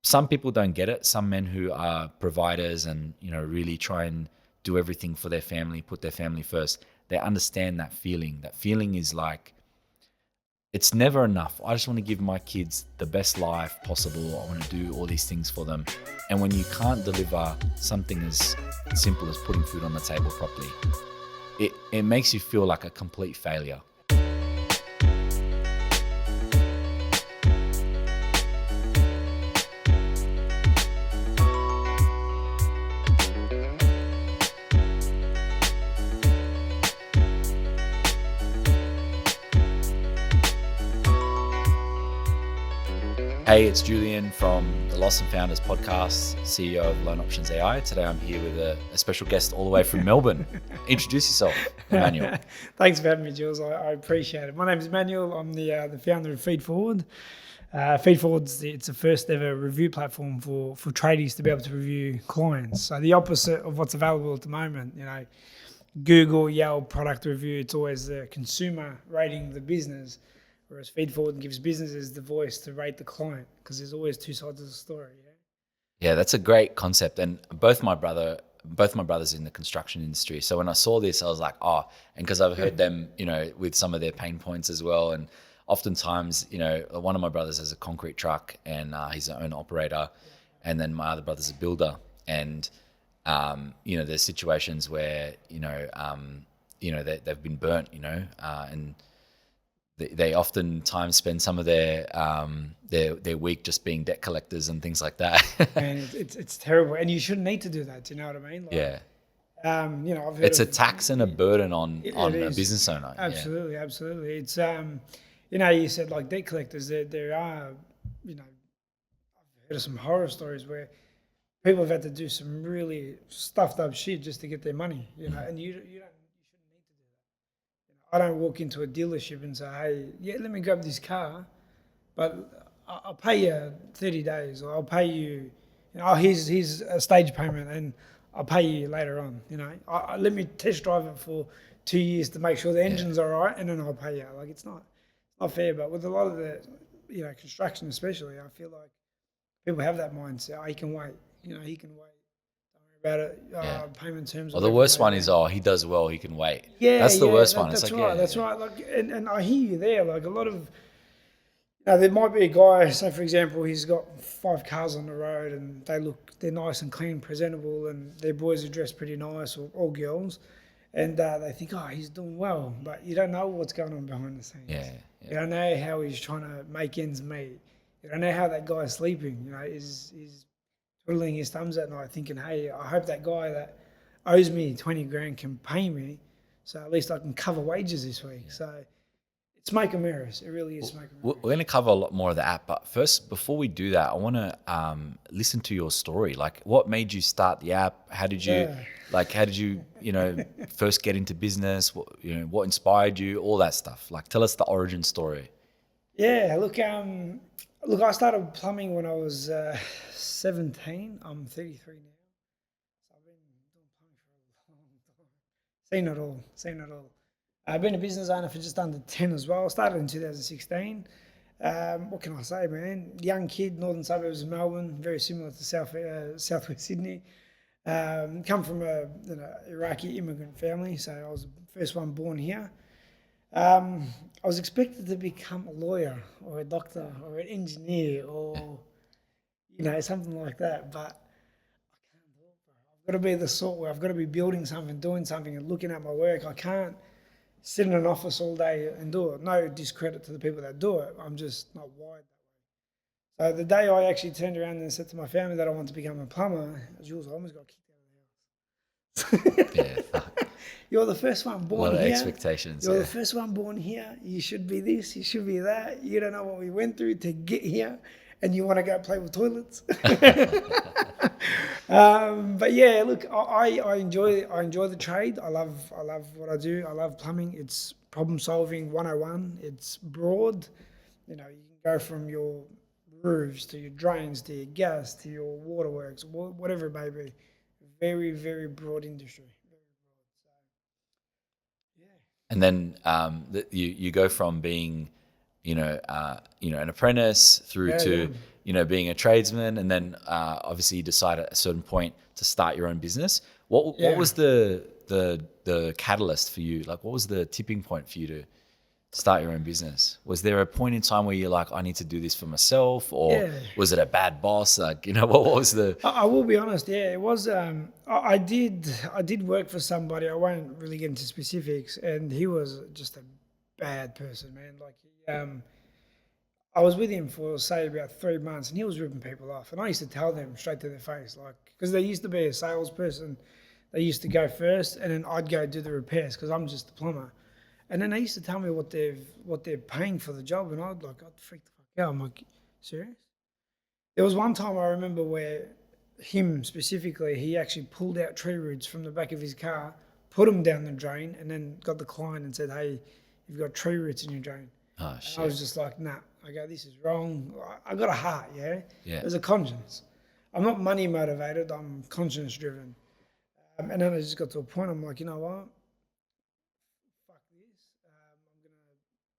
some people don't get it. Some men who are providers and, really try and do everything for their family, put their family first, they understand that feeling. That feeling is like, it's never enough. I just want to give my kids the best life possible. I want to do all these things for them. And when you can't deliver something as simple as putting food on the table properly, it makes you feel like a complete failure. Hey, it's Julian from the Lost and Founders podcast, CEO of LoanOptions.ai. Today I'm here with a special guest all the way from Melbourne. Introduce yourself, Emmanuel. Thanks for having me, Jules. I appreciate it. My name is Emmanuel. I'm the founder of FeedForward. FeedForward's it's the first ever review platform for tradies to be able to review clients. So the opposite of what's available at the moment, Google, Yelp, product review, it's always the consumer rating the business. Whereas FeedForward gives businesses the voice to rate the client because there's always two sides of the story. Yeah, that's a great concept. And both my brothers in the construction industry. So when I saw this, I was like, and because I've heard them, with some of their pain points as well. And oftentimes, one of my brothers has a concrete truck and he's an owner operator. And then my other brother's a builder. And, there's situations where, they've been burnt, and they oftentimes spend some of their week just being debt collectors and things like that. And it's terrible, and you shouldn't need to do that. Do you know what I mean? Yeah. I've heard it's a tax and a burden on a business owner. Absolutely, absolutely. It's you said like debt collectors. There are, I've heard of some horror stories where people have had to do some really stuffed up shit just to get their money. And you don't. I don't walk into a dealership and say, hey, let me grab this car, but I'll pay you 30 days or I'll pay you, here's a stage payment and I'll pay you later on. Let me test drive it for 2 years to make sure the engine's all right and then I'll pay you. Like, it's not fair, but with a lot of the, construction especially, I feel like people have that mindset. He can wait, he can wait. About it, payment terms. Well, the worst one is, he does well, he can wait. Yeah, that's the worst one. That's right. That's right. Like, and I hear you there. Like a lot of, there might be a guy. Say for example, he's got 5 cars on the road, and they're nice and clean, presentable, and their boys are dressed pretty nice, or all girls, and they think, he's doing well, but you don't know what's going on behind the scenes. Yeah. You don't know how he's trying to make ends meet. You don't know how that guy's sleeping. Is twiddling his thumbs at night thinking, hey, I hope that guy that owes me 20 grand can pay me so at least I can cover wages this week. So it's smoke and mirrors. It really is smoke and mirrors. We're going to cover a lot more of the app, but first, before we do that, I want to listen to your story. Like, what made you start the app? How did you, first get into business? What inspired you? All that stuff. Like, tell us the origin story. Yeah, look, I started plumbing when I was 17. I'm 33 now. So I've been doing plumbing for a long time. Seen it all. I've been a business owner for just under 10 as well. I started in 2016. What can I say, man? Young kid, northern suburbs of Melbourne, very similar to southwest Sydney. Come from a Iraqi immigrant family, so I was the first one born here. I was expected to become a lawyer or a doctor or an engineer or, something like that. But I can't do it, bro. I've got to be the sort where I've got to be building something, doing something and looking at my work. I can't sit in an office all day and do it. No discredit to the people that do it. I'm just not wired that way. So the day I actually turned around and said to my family that I wanted to become a plumber, Jules, I almost got kicked out of the house. Yeah. You're the first one born here. A lot of expectations. You're the first one born here. You should be this. You should be that. You don't know what we went through to get here, and you want to go play with toilets. But yeah, look, I enjoy the trade. I love what I do. I love plumbing. It's problem solving 101. It's broad. You can go from your roofs to your drains to your gas to your waterworks, whatever it may be. Very, very broad industry. And then you go from being, an apprentice through to being a tradesman, and then obviously you decide at a certain point to start your own business. What was the catalyst for you? Like, what was the tipping point for you to start your own business? Was there a point in time where you're like, I need to do this for myself, or Yeah. was it a bad boss? Like, what was the? I will be honest. Yeah, it was. I did work for somebody. I won't really get into specifics, and he was just a bad person, man. Like, I was with him for say about 3 months, and he was ripping people off. And I used to tell them straight to their face, like, because they used to be a salesperson. They used to go first, and then I'd go do the repairs because I'm just the plumber. And then they used to tell me what they're paying for the job, and I'd freak the fuck out. I'm like, serious? There was one time I remember where him specifically, he actually pulled out tree roots from the back of his car, put them down the drain, and then got the client and said, "Hey, you've got tree roots in your drain." Oh And shit! I was just like, "Nah." I go, "This is wrong." I got a heart, yeah. Yeah. There's a conscience. I'm not money motivated. I'm conscience driven. And then I just got to a point. I'm like, you know what? Fuck this.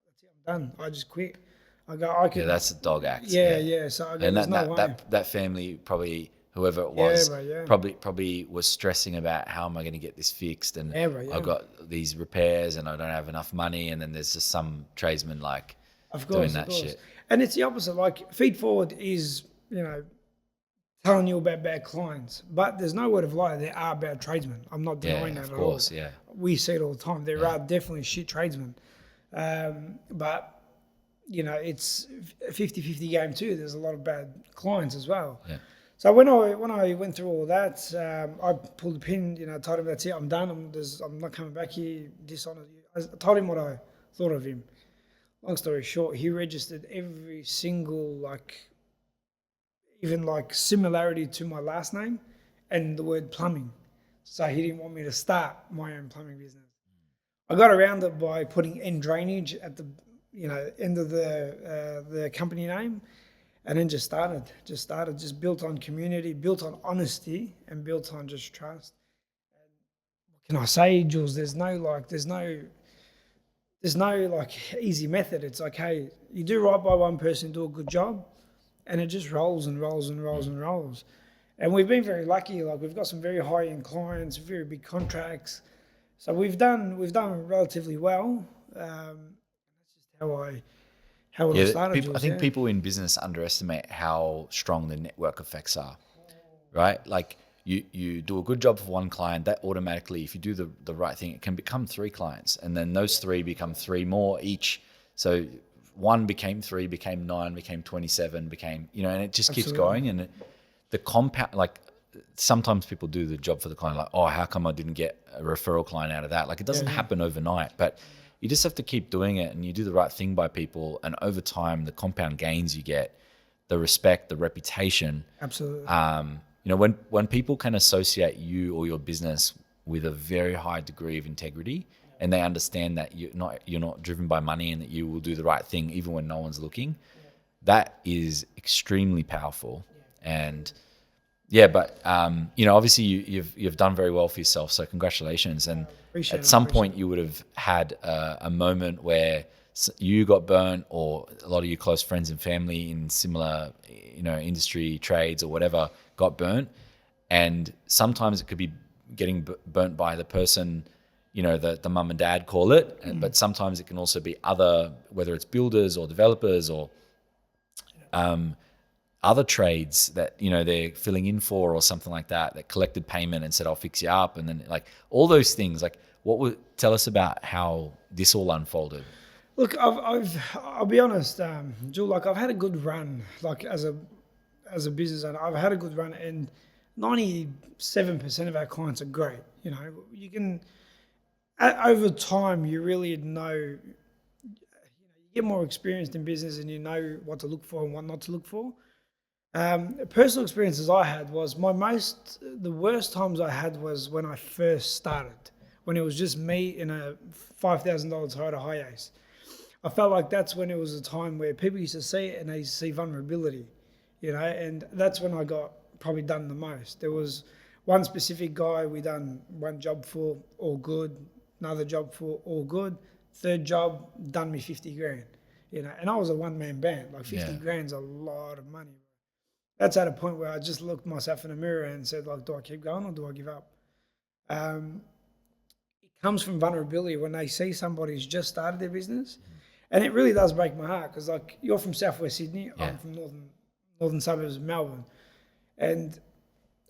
That's it. I'm done. I just quit. I go. I Yeah, could. that's a dog act. Yeah, yeah. So I go. And There's no way. that family, probably whoever it Yeah, was, bro. Yeah. probably was stressing about, how am I going to get this fixed, and Yeah, bro. Yeah. I've got these repairs and I don't have enough money, and then there's just some tradesman like Of doing course, that shit. And it's the opposite. Like, feed forward is, telling you about bad clients, but there's no word of lie. There are bad tradesmen. I'm not denying that Of at course, all. yeah. We see it all the time. There are definitely shit tradesmen, but it's a 50-50 game too. There's a lot of bad clients as well. Yeah. So when I went through all that, I pulled the pin. Told him that's it. I'm done. I'm not coming back here. Dishonest. I told him what I thought of him. Long story short, he registered every single even similarity to my last name and the word plumbing. So he didn't want me to start my own plumbing business. I got around it by putting N drainage at the end of the company name, and then just built on community, built on honesty, and built on just trust. What can I say, Jules? There's no easy method. It's like, hey, you do right by one person, do a good job, and it just rolls and rolls and rolls and rolls. And we've been very lucky. Like, we've got some very high end clients, very big contracts. So we've done relatively well. That's just how it all started. I think people in business underestimate how strong the network effects are, right? Like, you do a good job for one client, that automatically, if you do the right thing, it can become 3 clients, and then those 3 become 3 more each. So 1 became 3, became 9, became 27, became, and it just keeps going. And the compound, like, sometimes people do the job for the client, like, oh, how come I didn't get a referral client out of that? Like, it doesn't happen overnight, but you just have to keep doing it, and you do the right thing by people, and over time, the compound gains you get, the respect, the reputation. Absolutely. When people can associate you or your business with a very high degree of integrity, and they understand that you're not driven by money, and that you will do the right thing even when no one's looking, that is extremely powerful. And but obviously you've done very well for yourself, so congratulations. And at some point you would have had a moment where you got burnt, or a lot of your close friends and family in similar industry, trades or whatever, got burnt. And sometimes it could be getting burnt by the person, the mum and dad call it, but sometimes it can also be other, whether it's builders or developers or other trades that they're filling in for, or something like that collected payment and said, I'll fix you up. And then, like, all those things, like, tell us about how this all unfolded. Look, I'll be honest, Jul, like, I've had a good run, like, as a business owner. I've had a good run, and 97% of our clients are great. You can, over time, you really know, you get more experienced in business, and you know what to look for and what not to look for. Personal experiences I had was the worst times I had was when I first started, when it was just me in a $5,000 Toyota Hiace. I felt like that's when it was a time where people used to see it and they used to see vulnerability, and that's when I got probably done the most. There was one specific guy we done one job for, all good, another job for, all good, third job, done me 50 grand, and I was a one-man band. Like, 50 grand's a lot of money. That's at a point where I just looked myself in the mirror and said, like, do I keep going or do I give up? Um, it comes from vulnerability when they see somebody who's just started their business. And it really does break my heart because, like, you're from Southwest Sydney, Yeah. I'm from northern suburbs of Melbourne. And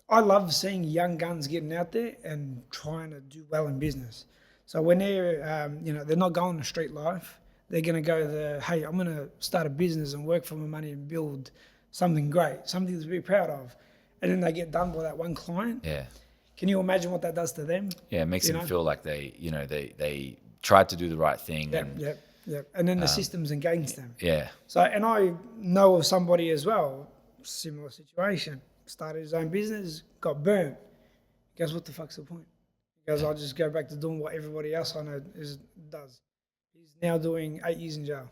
I love seeing young guns getting out there and trying to do well in business. So when they're, they're not going to street life, they're going to go hey, I'm going to start a business and work for my money and build something great, something to be proud of. And then they get done by that one client. Yeah. Can you imagine what that does to them? Yeah. It makes them feel like they tried to do the right thing. Yep. And then the system's against them. Yeah. So, and I know of somebody as well, similar situation. Started his own business, got burnt. He goes, what the fuck's the point? He goes, I'll just go back to doing what everybody else I know does. He's now doing 8 years in jail.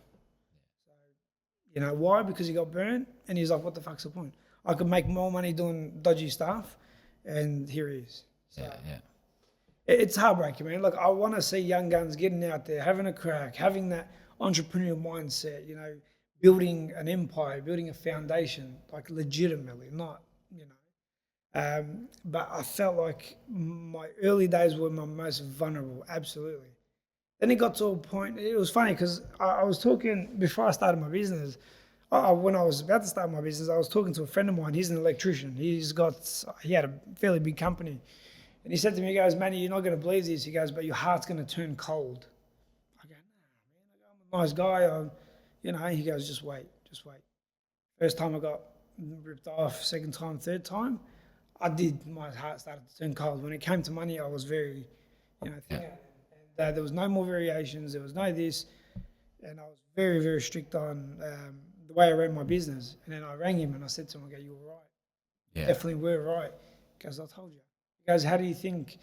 So, why? Because he got burnt, and he's like, what the fuck's the point? I could make more money doing dodgy stuff, and here he is. So, Yeah. It's heartbreaking, man. Look, I want to see young guns getting out there, having a crack, having that entrepreneurial mindset, building an empire, building a foundation, like legitimately, not. But I felt like my early days were my most vulnerable, absolutely. Then it got to a point, it was funny because I was talking, before I started my business, when I was about to start my business, I was talking to a friend of mine, he's an electrician. He had a fairly big company. And he said to me, he goes, Manny, you're not going to believe this. He goes, but your heart's going to turn cold. I go, nah, man, I'm a nice guy. He goes, just wait. First time I got ripped off, second time, third time, my heart started to turn cold. When it came to money, I was very, thin. And there was no more variations. There was no this. And I was very, very strict on the way I ran my business. And then I rang him and I said to him, I go, you were right. Yeah. Definitely were right. Because I told you. He goes, how do you think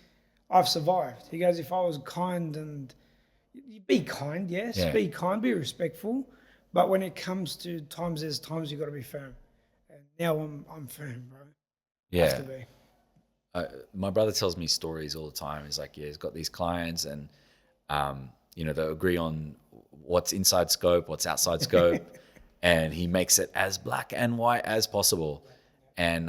I've survived? He goes, if I was kind and be kind, yes, be kind, be respectful. But when it comes to times, there's times you've got to be firm. And now I'm firm, bro. Yeah. Have to be. My brother tells me stories all the time. He's like, he's got these clients and, they'll agree on what's inside scope, what's outside scope. And he makes it as black and white as possible. And,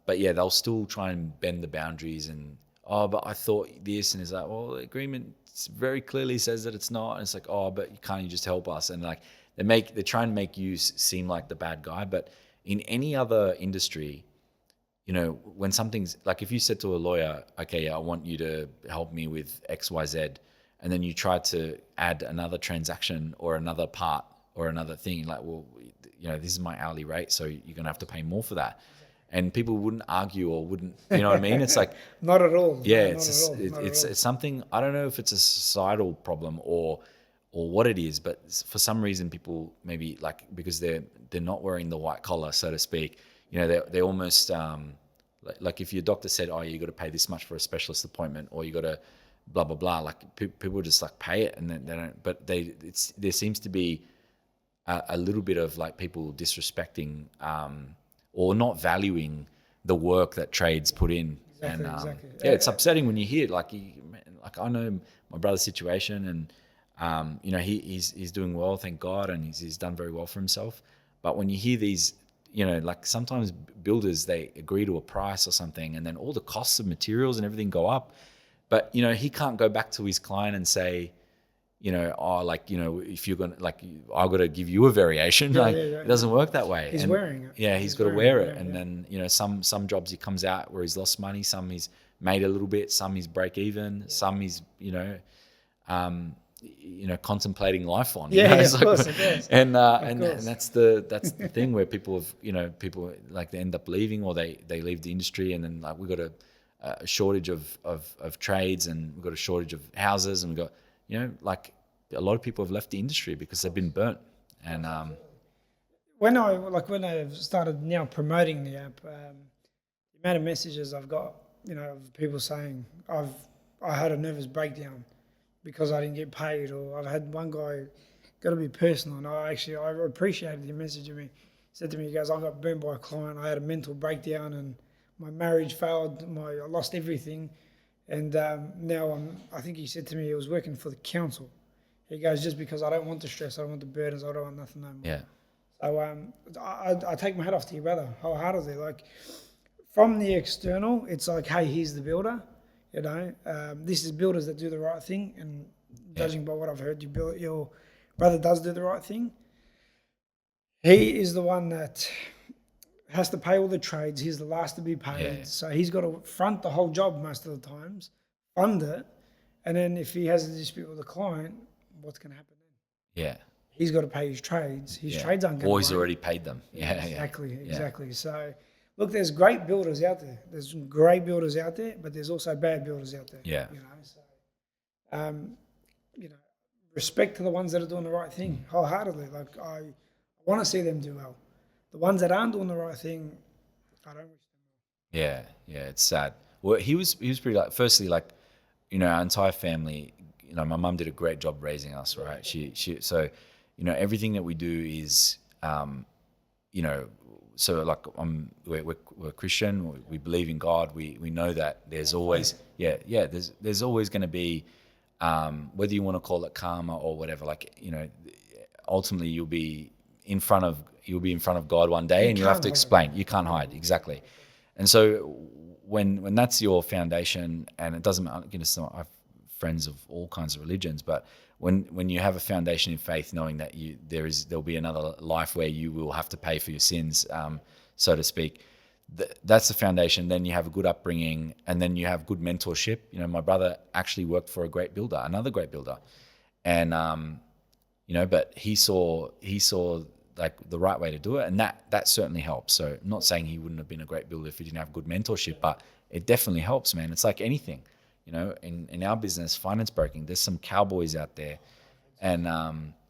but yeah, they'll still try and bend the boundaries and, but I thought this, and it's like, well, the agreement very clearly says that it's not. And it's like, but can't you just help us? And like, they try and make you seem like the bad guy. But in any other industry, when something's like, if you said to a lawyer, okay, I want you to help me with X, Y, Z, and then you try to add another transaction or another part or another thing, like, well, this is my hourly rate, so you're going to have to pay more for that. And people wouldn't argue or wouldn't, you know what I mean? It's like, not at all. Yeah, no, it's something, I don't know if it's a societal problem or what it is, but for some reason people maybe like, because they're not wearing the white collar, so to speak, they almost, like if your doctor said, you got to pay this much for a specialist appointment, or you got to blah, blah, blah, like people just like pay it and then they don't, but there seems to be a little bit of like people disrespecting, or not valuing the work that trades put in. Exactly. Yeah, it's upsetting when you hear it. Like I know my brother's situation, and he's doing well, thank God, and he's done very well for himself. But when you hear these, like sometimes builders, they agree to a price or something, and then all the costs of materials and everything go up. But he can't go back to his client and say, if you're gonna, like, I've got to give you a variation. It doesn't work that way. He's wearing it. Yeah, he's got to wear it. And then some jobs he comes out where he's lost money. Some he's made a little bit. Some he's break even. Some he's contemplating life on. Of course. And that's the thing where people have people like they end up leaving, or they leave the industry, and then like we've got a shortage of trades, and we've got a shortage of houses, and we've got like a lot of people have left the industry because they've been burnt. And when I started now promoting the app, the amount of messages I've got, of people saying I had a nervous breakdown because I didn't get paid, or I've had one guy, got to be personal, and I appreciated him messaging me. He said to me, he goes, I got burnt by a client, I had a mental breakdown and my marriage failed, I lost everything. And now I think he said to me he was working for the council. He goes, just because I don't want the stress, I don't want the burdens, I don't want nothing no more. Yeah. So I take my hat off to your brother wholeheartedly. Like from the external, it's like, hey, he's the builder. You know, this is builders that do the right thing. And Yeah, judging by what I've heard, your brother does do the right thing. He is the one that has to pay all the trades. He's the last to be yeah, paid. So he's got to front the whole job most of the times, fund it. And then if he has a dispute with the client, what's going to happen then? yeah, He's got to pay his trades. His yeah. trades aren't going Or to he's wait. already paid them. Yeah, Exactly, yeah, yeah, exactly. So, look, there's great builders out there. There's great builders out there, but there's also bad builders out there. yeah. You know, so you know, respect to the ones that are doing the right thing wholeheartedly. Like I want to see them do well. The ones that aren't doing the right thing, I don't wish them Yeah, yeah, it's sad. Well, he was pretty like. Firstly, like, our entire family. My mum did a great job raising us, right? She so, everything that we do is, you know, so like we're Christian. We believe in God. We know that there's always there's always going to be, whether you want to call it karma or whatever. Like, ultimately you'll be in front of God one day, well. You and you'll have can't to hide. explain. You can't hide, exactly. And so when that's your foundation, and it doesn't matter, I have friends of all kinds of religions, but when you have a foundation in faith, knowing that there'll be another life where you will have to pay for your sins, so to speak, that's the foundation. Then you have a good upbringing, and then you have good mentorship. My brother actually worked for another great builder, and but he saw like the right way to do it, and that certainly helps. So I'm not saying he wouldn't have been a great builder if he didn't have good mentorship, but it definitely helps, man. It's like anything, in our business, finance broking, there's some cowboys out there, and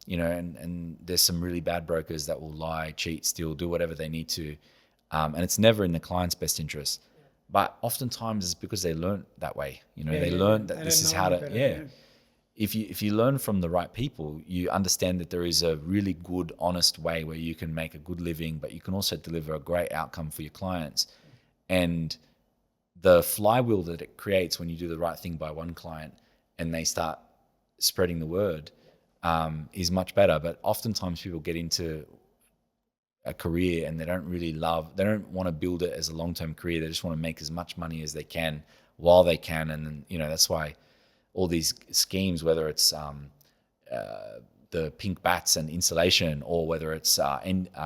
and there's some really bad brokers that will lie, cheat, steal, do whatever they need to, and it's never in the client's best interest. But oftentimes it's because they learned that way. They learned that They this don't is know how any to, better. yeah. If you learn from the right people, you understand that there is a really good, honest way where you can make a good living, but you can also deliver a great outcome for your clients. And the flywheel that it creates when you do the right thing by one client and they start spreading the word, is much better. But oftentimes people get into a career and they don't want to build it as a long-term career. They just want to make as much money as they can while they can. And then, that's why all these schemes, whether it's the pink bats and insulation, or whether it's the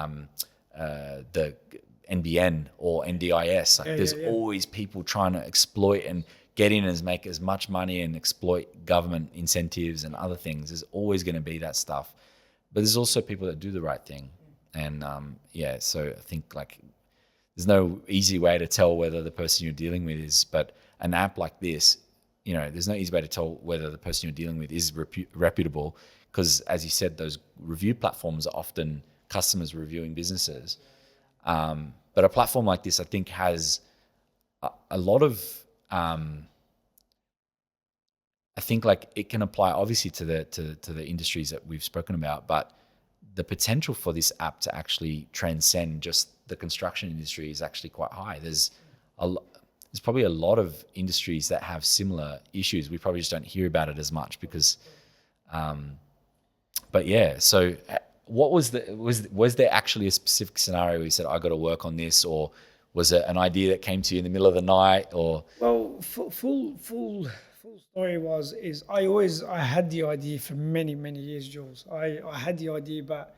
NBN or NDIS, like there's Yeah. always people trying to exploit and get in and make as much money and exploit government incentives and other things. There's always going to be that stuff, but there's also people that do the right thing. And so I think, like, there's no easy way to tell whether the person you're dealing with is, but an app like this, there's no easy way to tell whether the person you're dealing with is reputable, because, as you said, those review platforms are often customers reviewing businesses. But a platform like this, I think, has a lot of, I think, like, it can apply obviously to the industries that we've spoken about, but the potential for this app to actually transcend just the construction industry is actually quite high. There's probably a lot of industries that have similar issues. We probably just don't hear about it as much because, but yeah. So, what was there actually a specific scenario where you said, I got to work on this, or was it an idea that came to you in the middle of the night, or? Well, full story I had the idea for many years, Jules. I had the idea, but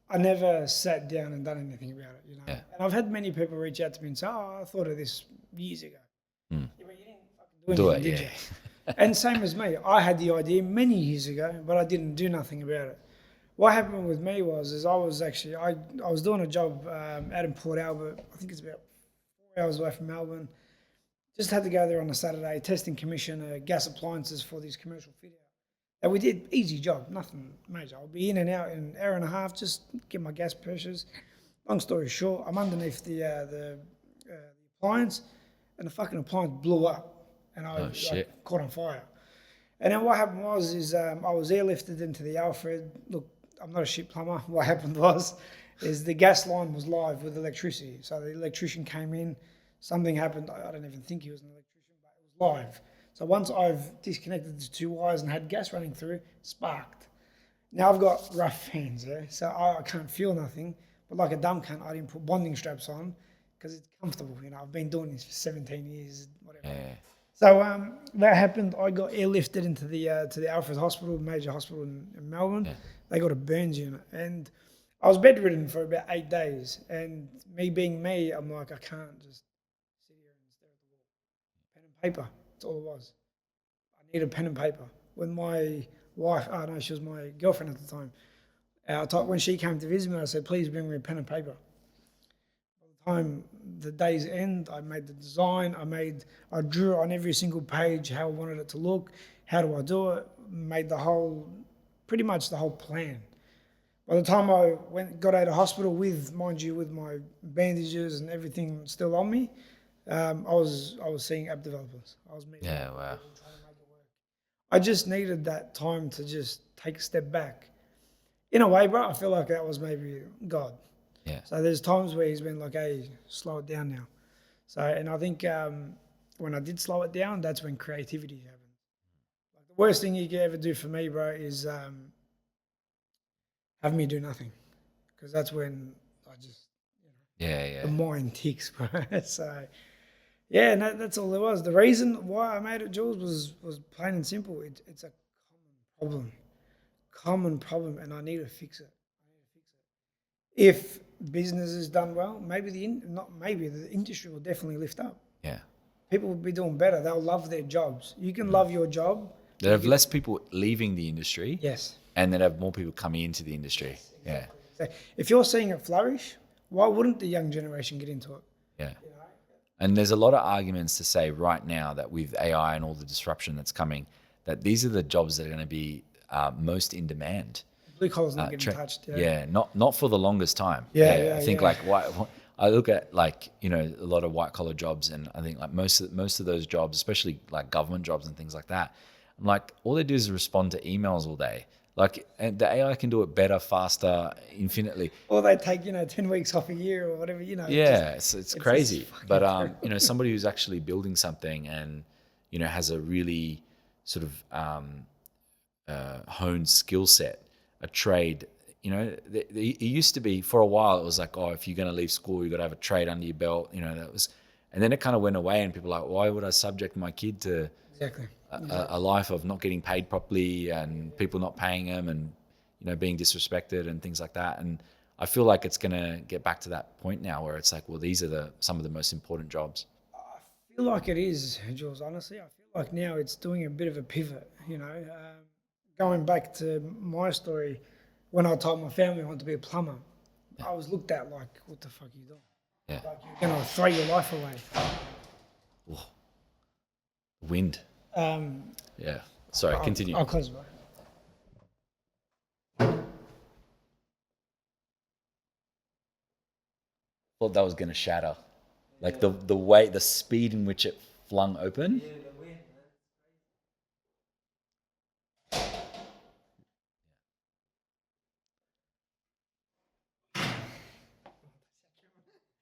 I never sat down and done anything about it. Yeah. And I've had many people reach out to me and say, "Oh, I thought of this years ago." Yeah, but you didn't fucking Do do it, anything, did yeah. you? And same as me, I had the idea many years ago, but I didn't do nothing about it. What happened with me is I was doing a job out in Port Albert. I think it's about 4 hours away from Melbourne. Just had to go there on a Saturday, test and commission gas appliances for these commercial fit out. And we did easy job, nothing major. I'll be in and out in an hour and a half, just get my gas pressures. Long story short, I'm underneath the appliance, and the fucking appliance blew up, and I Oh shit. caught on fire. And then what happened I was airlifted into the Alfred. Look, I'm not a shit plumber. What happened is the gas line was live with electricity. So the electrician came in, something happened. I don't even think he was an electrician, but it was live. So once I've disconnected the two wires and had gas running through, sparked. Now I've got rough hands, yeah, so I can't feel nothing. But like a dumb cunt, I didn't put bonding straps on because it's comfortable. I've been doing this for 17 years, whatever. Yeah. So that happened. I got airlifted into the Alfred Hospital, major hospital in Melbourne. Yeah. They got a burns unit, and I was bedridden for about 8 days. And me being me, I'm like, I can't just sit here and stare at the wall. Pen and paper. That's all it was. I needed pen and paper. When my wife, oh no, she was my girlfriend at the time. When she came to visit me, I said, please bring me a pen and paper. By the time the day's end, I made the design. I drew on every single page how I wanted it to look. How do I do it? Made pretty much the whole plan. By the time I got out of hospital with, mind you, with my bandages and everything still on me, I was seeing app developers. I was meeting Yeah. Wow. people trying to make it work. I just needed that time to just take a step back. In a way, bro, I feel like that was maybe God. Yeah. So there's times where he's been like, hey, slow it down now. So, and I think when I did slow it down, that's when creativity happened. Like the worst thing you could ever do for me, bro, is have me do nothing. Because that's when I just, Yeah. the Yeah. mind ticks, bro. So, yeah, and that's all there was. The reason why I made it, Jules, was plain and simple. It's a common problem, and I need to fix it. If business is done well, the industry will definitely lift up. Yeah. People will be doing better. They'll love their jobs. You can love your job. They have less people leaving the industry, Yes. and then have more people coming into the industry. Yeah. So if you're seeing it flourish, why wouldn't the young generation get into it? Yeah. And there's a lot of arguments to say right now that with AI and all the disruption that's coming, that these are the jobs that are going to be most in demand. Blue collar's not getting touched. Yeah, not for the longest time. Yeah, I think yeah. like I look at like a lot of white collar jobs, and I think like most of those jobs, especially like government jobs and things like that, I'm like all they do is respond to emails all day. Like, and the AI can do it better, faster, infinitely. Or they take 10 weeks off a year or whatever. Yeah, it's crazy. fucking But terrible. somebody who's actually building something and has a really sort of honed skill set, a trade. It used to be for a while. It was like, oh, if you're going to leave school, you got to have a trade under your belt. That was, and then it kind of went away, and people are like, why would I subject my kid to Exactly. a life of not getting paid properly and people not paying them and being disrespected and things like that? And I feel like it's going to get back to that point now where it's like, well, these are some of the most important jobs. I feel like it is, Jules, honestly. I feel like now it's doing a bit of a pivot, going back to my story, when I told my family I wanted to be a plumber, I was looked at like, what the fuck are you doing? Yeah. Like, you're going to throw your life away. Oh, wind. Yeah. Sorry, continue. I'll close my Thought that was going to shatter. Like the way, the speed in which it flung open.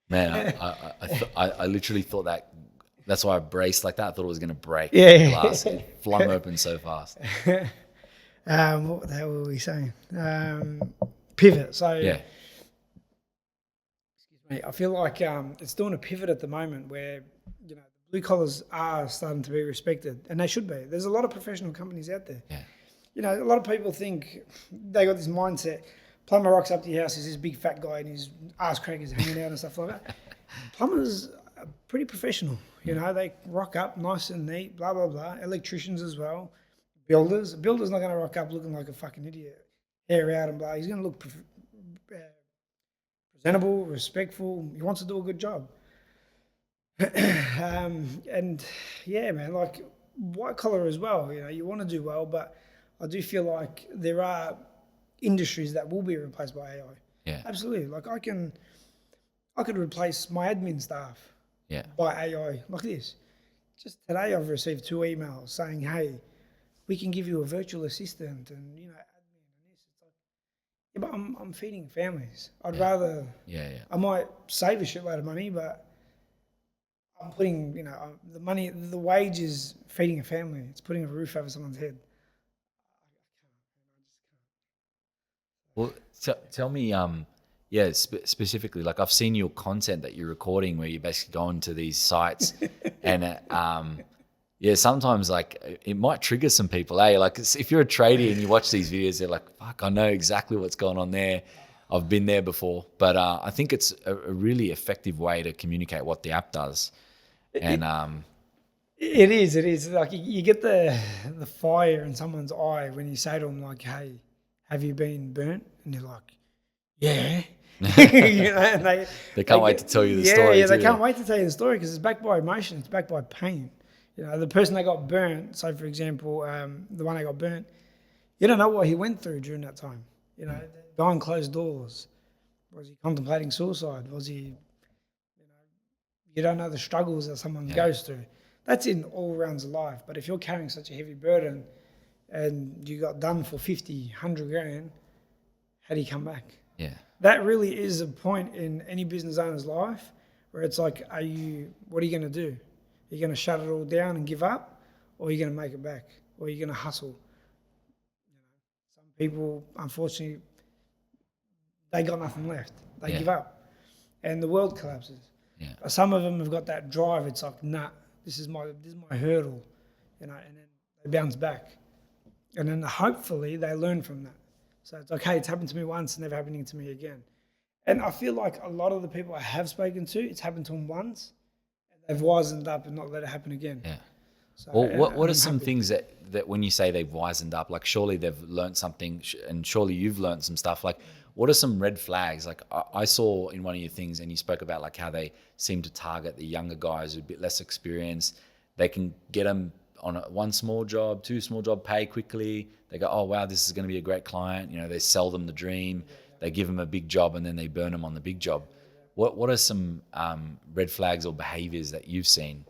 Man, I literally thought that. That's why I braced like that. I thought it was going to break the glass. It flung open so fast. What the hell were we saying? Pivot. So, Yeah. mate, I feel like it's doing a pivot at the moment where the blue collars are starting to be respected, and they should be. There's a lot of professional companies out there. Yeah. A lot of people think they got this mindset. Plumber rocks up to your house, is this big fat guy and his ass crack is hanging out and stuff like that. Plumbers are pretty professional. They rock up nice and neat, blah, blah, blah. Electricians as well. Builders. A builder's not going to rock up looking like a fucking idiot. Hair out and blah. He's going to look presentable, respectful. He wants to do a good job. And yeah, man, like white collar as well. You want to do well, but I do feel like there are industries that will be replaced by AI. Yeah. Absolutely. Like I could replace my admin staff Yeah. by AI like this. Just today I've received 2 emails saying, hey, we can give you a virtual assistant and admin and this. It's like, yeah, but I'm feeding families. I'd rather Yeah. I might save a shitload of money, but I'm putting, the money, the wage is feeding a family. It's putting a roof over someone's head. Well, tell me, yeah, specifically, like I've seen your content that you're recording where you're basically going to these sites, and yeah, sometimes like it might trigger some people. Hey, like if you're a tradie and you watch these videos, they're like, "Fuck, I know exactly what's going on there. I've been there before." But I think it's a really effective way to communicate what the app does, and It, it is. It is like you get the fire in someone's eye when you say to them like, "Hey, have you been burnt?" And they're like, "Yeah." And they they can't wait to get tell you the yeah, story yeah. They too. can't wait to tell you the story because it's backed by emotion. It's backed by pain. The person that got burnt. So, for example, the one that got burnt, you don't know what he went through during that time. Behind closed doors. Was he contemplating suicide? Was he? You don't know the struggles that someone Yeah, goes through. That's in all rounds of life. But if you're carrying such a heavy burden and you got done for 50, 100 grand, how do you come back? yeah, That really is a point in any business owner's life where it's like, what are you going to do? Are you going to shut it all down and give up? Or are you going to make it back? Or are you going to hustle? Some people, unfortunately, they got nothing left. They yeah, give up and the world collapses. yeah, Some of them have got that drive. It's like, nah, this is my hurdle, and then they bounce back, and then hopefully they learn from that. So it's okay. It's happened to me once, never happening to me again. And I feel like a lot of the people I have spoken to, it's happened to them once, and they've wisened up and not let it happen again. yeah. So Well, and what are I'm some happy. things that when you say they've wisened up, like surely they've learned something, and surely you've learned some stuff. Like, what are some red flags? Like I saw in one of your things, and you spoke about like how they seem to target the younger guys who are a bit less experienced. They can get them on one small job, two small job, pay quickly. They go, oh wow, this is going to be a great client. They sell them the dream. They give them a big job, and then they burn them on the big job. What are some red flags or behaviors that you've seen?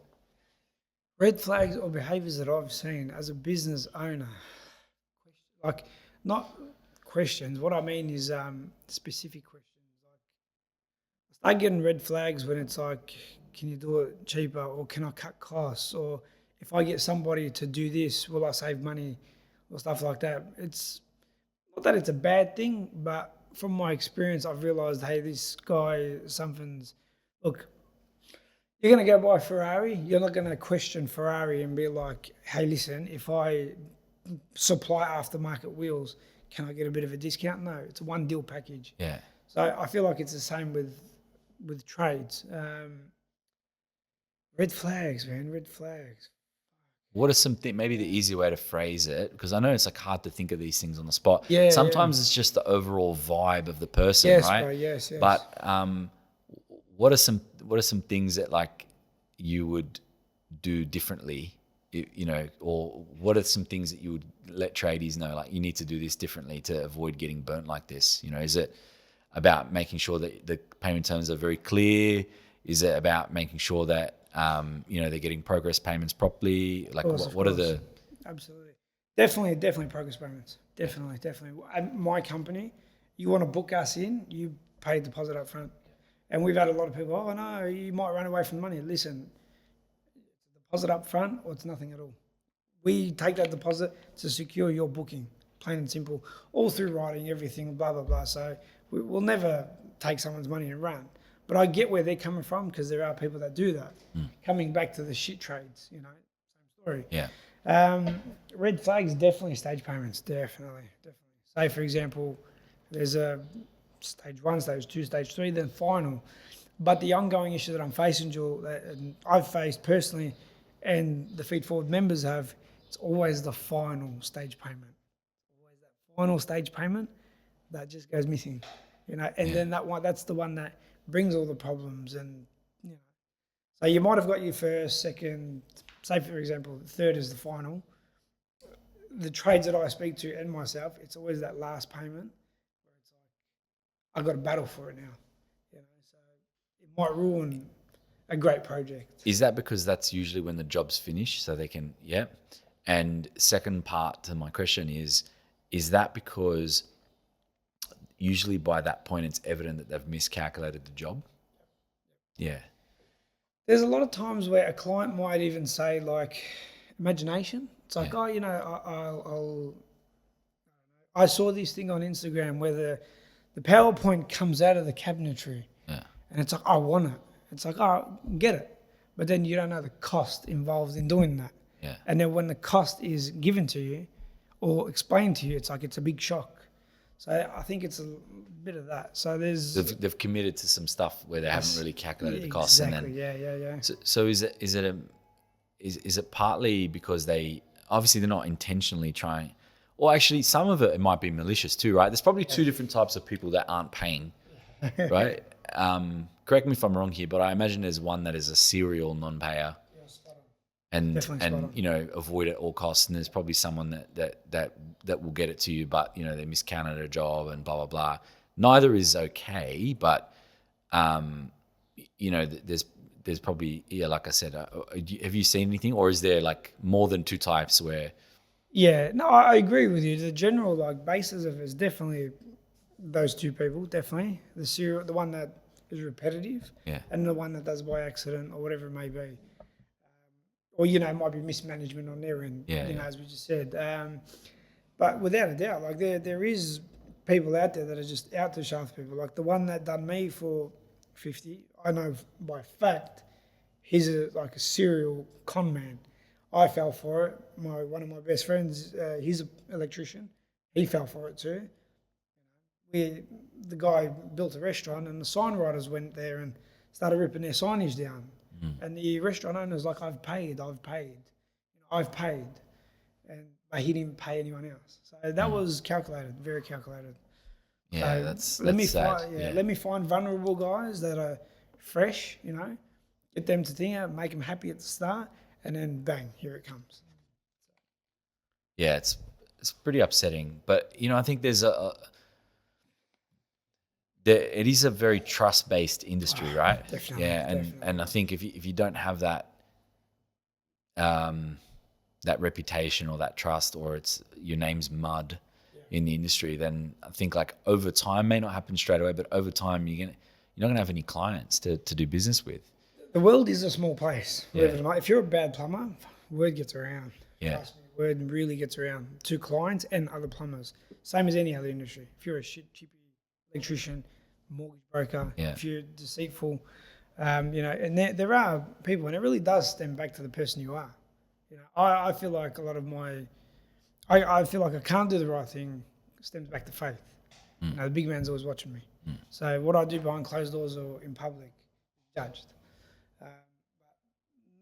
Red flags or behaviours that I've seen as a business owner, like not questions. What I mean is specific questions. I start getting red flags when it's like, can you do it cheaper, or can I cut costs, or if I get somebody to do this, will I save money, or stuff like that. It's not that it's a bad thing, but from my experience, I've realised, hey, this guy, something's look. You're gonna go buy a Ferrari. You're not gonna question Ferrari and be like, hey, listen, if I supply aftermarket wheels, can I get a bit of a discount? No, it's a one deal package. Yeah. So I feel like it's the same with trades. Red flags, man, red flags. What are some things, maybe the easier way to phrase it, because I know it's like hard to think of these things on the spot. Yeah, yeah. Sometimes it's just the overall vibe of the person, Yes, right? bro. Yes, yes. But what are some things that like you would do differently, or what are some things that you would let tradies know, like you need to do this differently to avoid getting burnt like this? Is it about making sure that the payment terms are very clear? Is it about making sure that they're getting progress payments properly? Of Like course, what of what are course. the Absolutely. Definitely progress payments. Definitely. And my company, you want to book us in, you pay a deposit up front. And we've had a lot of people, oh no, you might run away from the money. Listen, deposit up front or it's nothing at all. We take that deposit to secure your booking, plain and simple, all through writing, everything, blah, blah, blah. So we'll never take someone's money and run. But I get where they're coming from because there are people that do that. Coming back to the shit trades, same story. yeah, Red flags, definitely stage payments, definitely. Say, for example, there's a stage one, stage two, stage three, then final. But the ongoing issue that I'm facing, Joel, and I've faced personally, and the Feed Forward members have, it's always the final stage payment. Always that final stage payment that just goes missing, and yeah, then that's the one that brings all the problems. And you know, so you might have got your first, second, say for example, third is the final. The trades that I speak to and myself, it's always that last payment where it's like I've got to battle for it now. So it might ruin a great project. is that because that's usually when the job's finished, so they can, yeah? And second part to my question is that because usually by that point it's evident that they've miscalculated the job? Yeah, There's a lot of times where a client might even say like imagination. It's like, yeah, oh, I saw this thing on Instagram where the PowerPoint comes out of the cabinetry, Yeah. and it's like, I want it. It's like, oh, get it. But then you don't know the cost involved in doing that. Yeah. And then when the cost is given to you or explained to you, it's like it's a big shock. So I think it's a bit of that. So They've committed to some stuff where they haven't really calculated the costs. Exactly. And then, Yeah. So is it partly because they're not intentionally trying, or actually some of it might be malicious too, right? There's probably two different types of people that aren't paying, right? Correct me if I'm wrong here, but I imagine there's one that is a serial non-payer and avoid at all costs, and there's probably someone that will get it to you, but they miscounted a job and blah blah blah. Neither is okay, but there's probably, like I said, have you seen anything, or is there like more than two types where? Yeah, no, I agree with you. The general basis of it is definitely those two people, definitely. The one that is repetitive, and the one that does by accident or whatever it may be. Or, it might be mismanagement on their end, as we just said. But without a doubt, there is people out there that are just out to shaft people. Like the one that done me for 50, I know by fact, he's a serial con man. I fell for it. One of my best friends, he's an electrician. He fell for it too. The guy built a restaurant, and the sign writers went there and started ripping their signage down. And the restaurant owner's like, I've paid. And he didn't pay anyone else. So that was calculated, very calculated. Yeah, so that's sad. Let me find vulnerable guys that are fresh, get them to think out, make them happy at the start, and then bang, here it comes. Yeah, it's pretty upsetting. But, I think there's it is a very trust-based industry, right? Definitely. Yeah, and I think if you don't have that that reputation or that trust, or your name's mud in the industry, then I think over time, may not happen straight away, but over time you're not gonna have any clients to do business with. The world is a small place. If you're a bad plumber, word gets around. Yeah. Trust me, word really gets around to clients and other plumbers. Same as any other industry. If you're a chippy electrician, mortgage broker, if you're deceitful, and there are people, and it really does stem back to the person you are. I feel like a lot of I feel like I can't do the right thing stems back to faith. The big man's always watching me. So what I do behind closed doors or in public is judged. But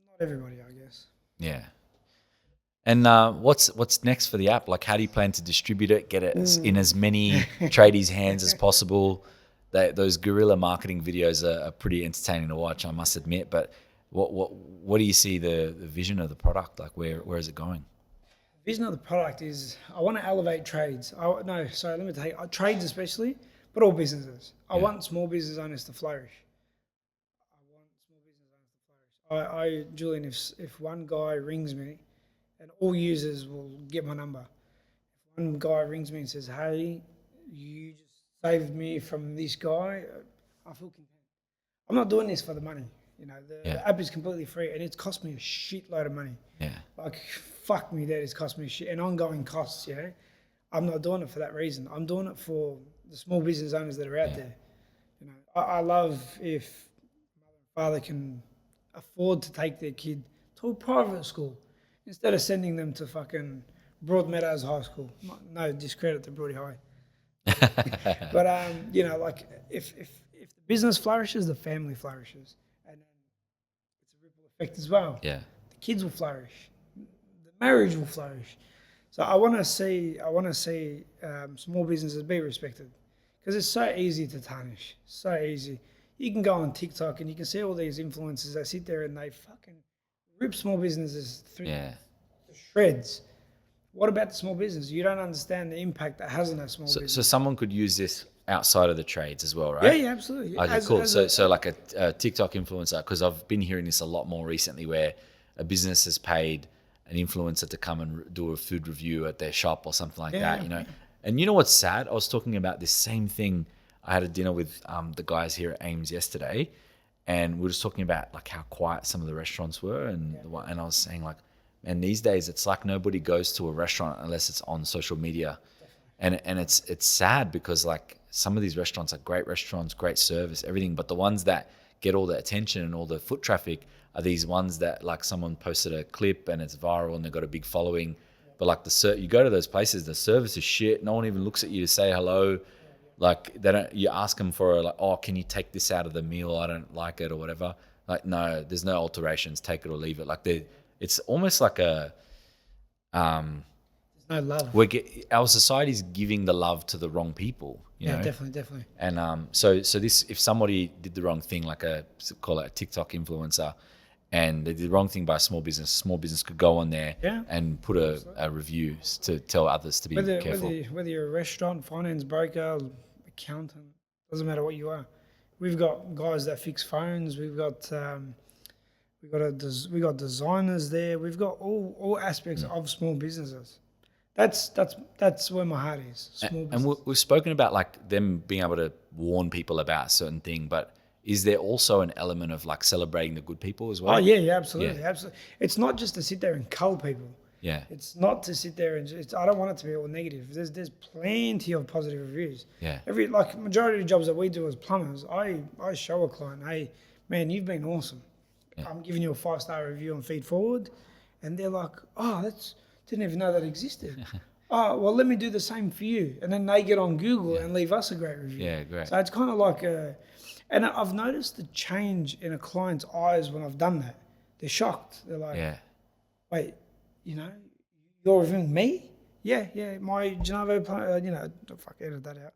not everybody, I guess. Yeah. And what's next for the app? How do you plan to distribute it, get it in as many tradies' hands as possible? Those guerrilla marketing videos are pretty entertaining to watch, I must admit. But what do you see the vision of the product? Where is it going? The vision of the product is I want to elevate trades. Trades especially, but all businesses. I want small business owners to flourish. Julian, if one guy rings me, and all users will get my number. If one guy rings me and says, hey, you just saved me from this guy, I feel content. I'm not doing this for the money. The app is completely free, and it's cost me a shitload of money. Yeah. Fuck me, that it's cost me shit. And ongoing costs, I'm not doing it for that reason. I'm doing it for the small business owners that are out there. I love if mother and father can afford to take their kid to a private school instead of sending them to fucking Broadmeadows High School. No discredit to Broady High. But if the business flourishes, the family flourishes, and then it's a ripple effect as well. Yeah, the kids will flourish, the marriage will flourish. So I want to see small businesses be respected, because it's so easy to tarnish. So easy. You can go on TikTok and you can see all these influencers that sit there and they fucking rip small businesses through the shreds. What about the small business? You don't understand the impact that has on that small business. So someone could use this outside of the trades as well, right? Yeah, absolutely. Okay, cool. So like a TikTok influencer, because I've been hearing this a lot more recently, where a business has paid an influencer to come and do a food review at their shop or something like that, And you know what's sad? I was talking about this same thing. I had a dinner with the guys here at Ames yesterday, and we were just talking about how quiet some of the restaurants were, and I was saying and these days it's like nobody goes to a restaurant unless it's on social media. And it's sad because like some of these restaurants are great restaurants, great service, everything, but the ones that get all the attention and all the foot traffic are these ones that like someone posted a clip and it's viral and they've got a big following. But like you go to those places, the service is shit. No one even looks at you to say hello. Like they don't. You ask them for like, oh, can you take this out of the meal? I don't like it or whatever. Like no, there's no alterations. Take it or leave it. Like it's almost like a There's no love. our society's giving the love to the wrong people. You know? Definitely. And so this, if somebody did the wrong thing, like call it a TikTok influencer, and they did the wrong thing by a small business could go on there and put a review to tell others to be careful. Whether you're a restaurant, finance broker, accountant, doesn't matter what you are. We've got guys that fix phones. We've got designers there. We've got all aspects of small businesses. That's where my heart is. Small business. And we've spoken about like them being able to warn people about a certain thing, but is there also an element of like celebrating the good people as well? Oh yeah, absolutely. It's not just to sit there and cull people. Yeah. It's not to sit there and I don't want it to be all negative. There's plenty of positive reviews. Yeah. Majority of the jobs that we do as plumbers, I show a client, hey man, you've been awesome. Yeah. I'm giving you a 5-star review on Feed Forward, and they're like, oh, didn't even know that existed. Oh, well, let me do the same for you. And then they get on Google and leave us a great review. Yeah, great. So it's kind of like and I've noticed the change in a client's eyes when I've done that. They're shocked. They're like, wait, you're reviewing me? Yeah, my Jinavo, fuck, edit that out.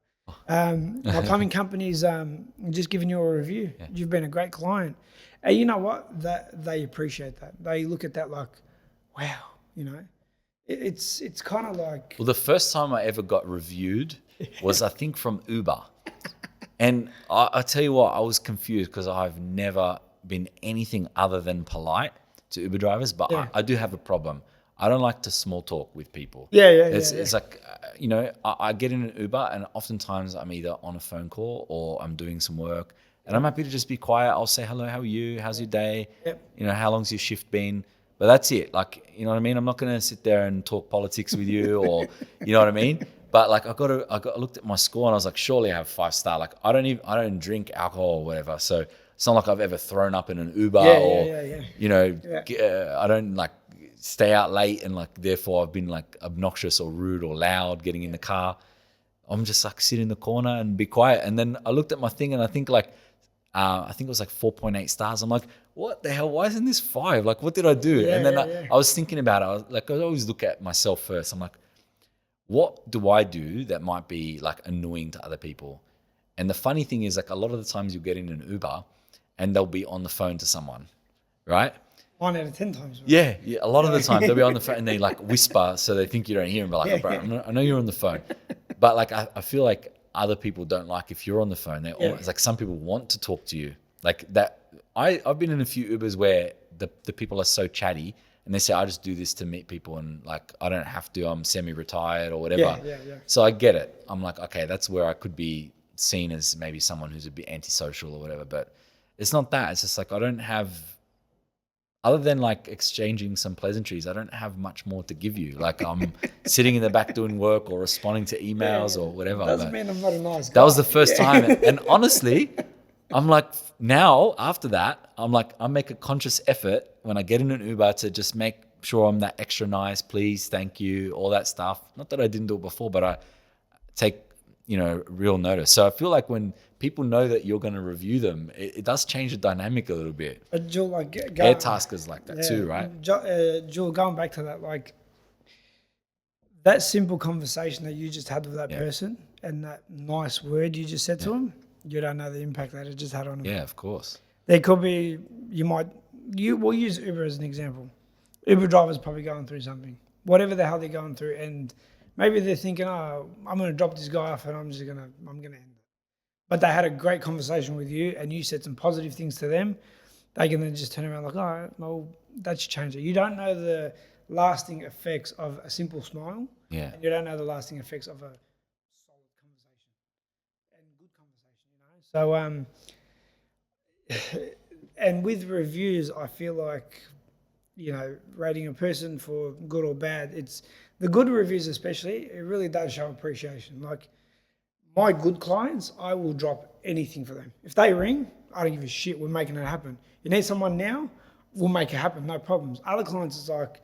My plumbing company's just giving you a review. Yeah. You've been a great client. And you know what? They appreciate that. They look at that like, wow, It's kind of like... Well, the first time I ever got reviewed was, I think, from Uber. And I tell you what, I was confused because I've never been anything other than polite to Uber drivers, but I do have a problem. I don't like to small talk with people. It's like, I get in an Uber and oftentimes I'm either on a phone call or I'm doing some work and I'm happy to just be quiet. I'll say, hello, how are you? How's your day? How long's your shift been? But that's it. Like, you know what I mean? I'm not going to sit there and talk politics with you or, you know what I mean? But like, I looked at my score and I was like, surely I have 5-star. Like, I don't drink alcohol or whatever. So it's not like I've ever thrown up in an Uber I don't like stay out late and like, therefore I've been like obnoxious or rude or loud getting in the car. I'm just like sit in the corner and be quiet. And then I looked at my thing and I think like, I think it was like 4.8 stars. I'm like, what the hell? Why isn't this 5? Like, what did I do? And then I was thinking about it. I always look at myself first. I'm like, what do I do that might be like annoying to other people? And the funny thing is like a lot of the times you'll get in an Uber and they'll be on the phone to someone, right? 1 out of 10 times. Yeah. A lot of the time they'll be on the phone and they like whisper so they think you don't hear them. But like, bro, I know you're on the phone. But like, I feel like other people don't like if you're on the phone. It's like some people want to talk to you. Like that. I've been in a few Ubers where the people are so chatty and they say, I just do this to meet people and like, I don't have to, I'm semi-retired or whatever. Yeah. So I get it. I'm like, okay, that's where I could be seen as maybe someone who's a bit antisocial or whatever, but it's not that. It's just like, I don't have, other than like exchanging some pleasantries, I don't have much more to give you. Like I'm sitting in the back doing work or responding to emails or whatever. Doesn't mean I'm not a nice guy. That was the first time. And honestly, I'm like, now after that, I'm like, I make a conscious effort when I get in an Uber to just make sure I'm that extra nice, please, thank you, all that stuff. Not that I didn't do it before, but I take, real notice. So I feel like when people know that you're going to review them, it does change the dynamic a little bit. But Joel, like, Airtasker's like that too, right? Joel, going back to that, like that simple conversation that you just had with that person and that nice word you just said to him, you don't know the impact that it just had on him. Yeah, of course. There could be, we'll use Uber as an example. Uber drivers probably going through something, whatever the hell they're going through. And maybe they're thinking, oh, I'm going to drop this guy off and I'm going to end it. But they had a great conversation with you and you said some positive things to them. They can then just turn around like, all right, well, that's changed it. You don't know the lasting effects of a simple smile. Yeah. And you don't know the lasting effects of a solid conversation and good conversation, So, and with reviews, I feel like rating a person for good or bad. It's the good reviews, especially. It really does show appreciation. Like my good clients, I will drop anything for them. If they ring, I don't give a shit. We're making it happen. You need someone now, we'll make it happen. No problems. Other clients, it's like,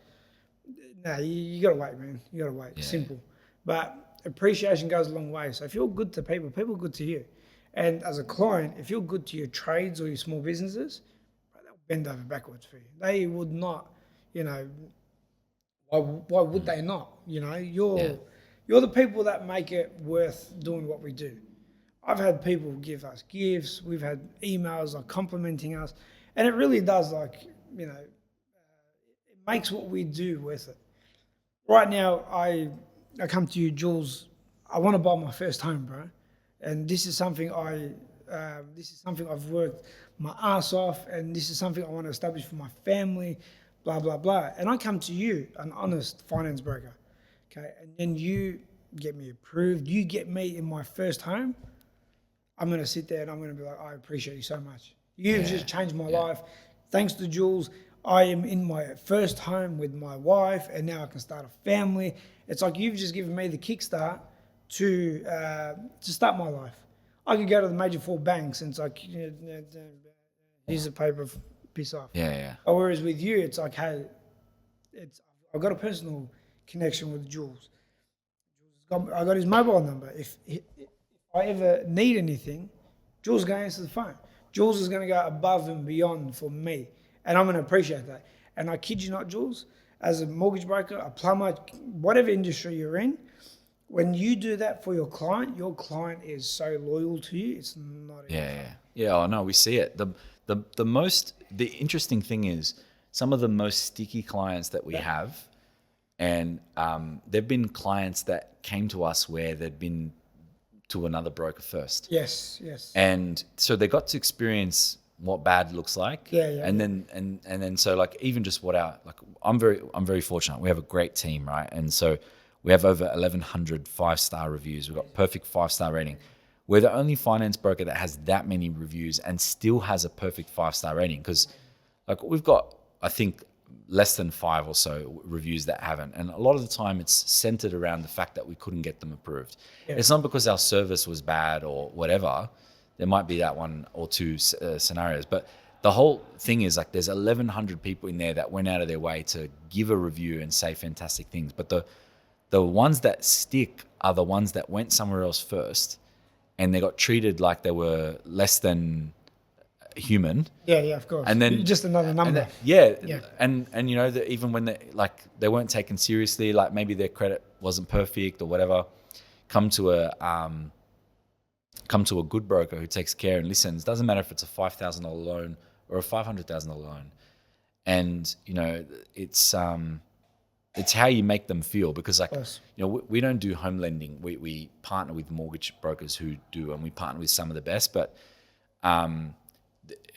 no, you got to wait, man. You got to wait. Yeah. Simple. But appreciation goes a long way. So if you're good to people, people are good to you. And as a client, if you're good to your trades or your small businesses, they'll bend over backwards for you. They would not, why would they not? You're the people that make it worth doing what we do. I've had people give us gifts. We've had emails like complimenting us. And it really does it makes what we do worth it. Right now, I come to you, Jules. I want to buy my first home, bro, and this is something I've worked my ass off, and this is something I want to establish for my family, blah blah blah. And I come to you, an honest finance broker, okay, and then you get me approved. You get me in my first home. I'm gonna sit there and I'm gonna be like, I appreciate you so much. You've just changed my life. Thanks to Jules, I am in my first home with my wife, and now I can start a family. It's like you've just given me the kickstart to start my life. I could go to the major four banks and it's like, here's a paper, piss off. Yeah. Or whereas with you, it's like, hey, I've got a personal connection with Jules. I got his mobile number. If I ever need anything, Jules is going to answer the phone. Jules is going to go above and beyond for me. And I'm going to appreciate that. And I kid you not, Jules, as a mortgage broker, a plumber, whatever industry you're in, when you do that for your client is so loyal to you. It's not. Yeah. Oh no, we see it. The interesting thing is some of the most sticky clients that we have, and there've been clients that came to us where they'd been to another broker first. Yes. And so they got to experience what bad looks like. And then so like even just I'm very fortunate. We have a great team, right? And so we have over 1,100 5-star reviews. We've got perfect 5-star rating. We're the only finance broker that has that many reviews and still has a perfect 5-star rating, because like we've got, I think, less than 5 or so reviews that haven't. And a lot of the time it's centered around the fact that we couldn't get them approved. It's not because our service was bad or whatever. There might be that one or two scenarios, but the whole thing is like there's 1,100 people in there that went out of their way to give a review and say fantastic things. But the ones that stick are the ones that went somewhere else first and they got treated like they were less than human. Yeah, of course. And then just another number. And you know that even when they weren't taken seriously, like maybe their credit wasn't perfect or whatever, come to a good broker who takes care and listens. Doesn't matter if it's a $5,000 loan or a $500,000 loan, and you know it's how you make them feel, because we don't do home lending. We partner with mortgage brokers who do, and we partner with some of the best, but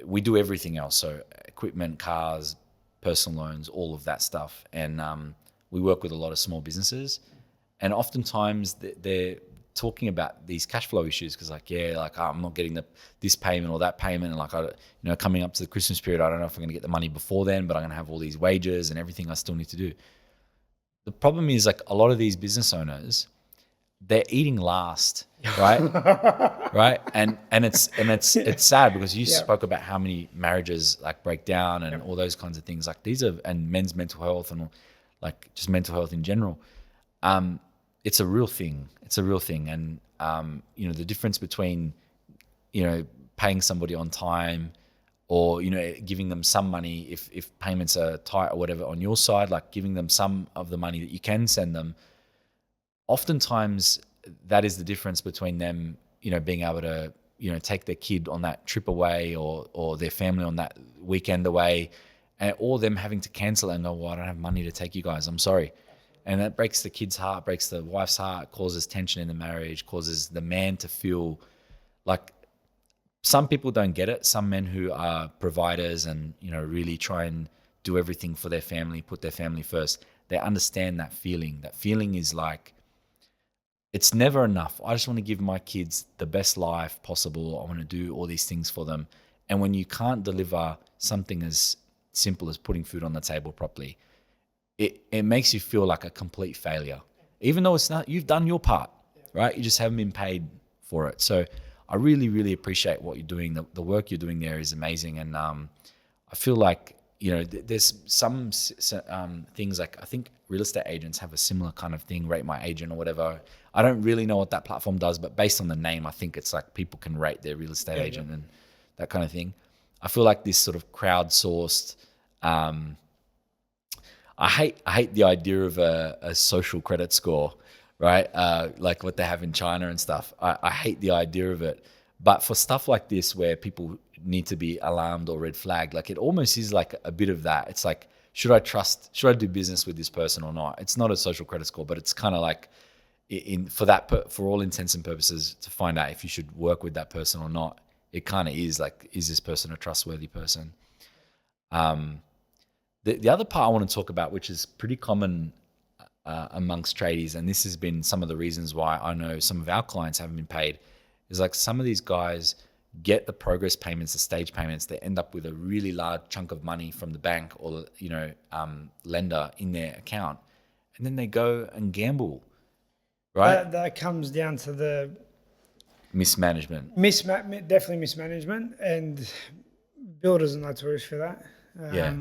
we do everything else. So equipment, cars, personal loans, all of that stuff. And we work with a lot of small businesses, and oftentimes they're talking about these cash flow issues because I'm not getting this payment or that payment. And coming up to the Christmas period, I don't know if I'm going to get the money before then, but I'm going to have all these wages and everything I still need to do. The problem is like a lot of these business owners, they're eating last, right? Right. And it's sad because you spoke about how many marriages like break down and all those kinds of things. Like these are, and men's mental health and like just mental health in general. It's a real thing. It's a real thing. And, the difference between, paying somebody on time or, giving them some money if payments are tight or whatever on your side, like giving them some of the money that you can send them. Oftentimes that is the difference between them, being able to, take their kid on that trip away or their family on that weekend away, or them having to cancel and go, well, I don't have money to take you guys. I'm sorry. And that breaks the kid's heart, breaks the wife's heart, causes tension in the marriage, causes the man to feel like, some people don't get it. Some men who are providers and, really try and do everything for their family, put their family first, they understand that feeling. That feeling is like, it's never enough. I just want to give my kids the best life possible. I want to do all these things for them. And when you can't deliver something as simple as putting food on the table properly, it makes you feel like a complete failure, even though it's not. You've done your part, right? You just haven't been paid for it. So I really, really appreciate what you're doing. The work you're doing there is amazing, and I feel like, you know, there's some things like, I think real estate agents have a similar kind of thing, Rate My Agent or whatever. I don't really know what that platform does, but based on the name, I think it's like people can rate their real estate agent and that kind of thing. I feel like this sort of crowdsourced. I hate the idea of a social credit score, right? Like what they have in China and stuff. I hate the idea of it. But for stuff like this, where people need to be alarmed or red flagged, like it almost is like a bit of that. It's like, should I do business with this person or not? It's not a social credit score, but it's kind of like, for all intents and purposes, to find out if you should work with that person or not. It kind of is like, is this person a trustworthy person? The other part I want to talk about, which is pretty common amongst tradies, and this has been some of the reasons why I know some of our clients haven't been paid, is like some of these guys get the progress payments, the stage payments. They end up with a really large chunk of money from the bank or, you know, lender in their account, and then they go and gamble, right? That comes down to the Mismanagement. definitely mismanagement, and builders are notorious for that. Yeah.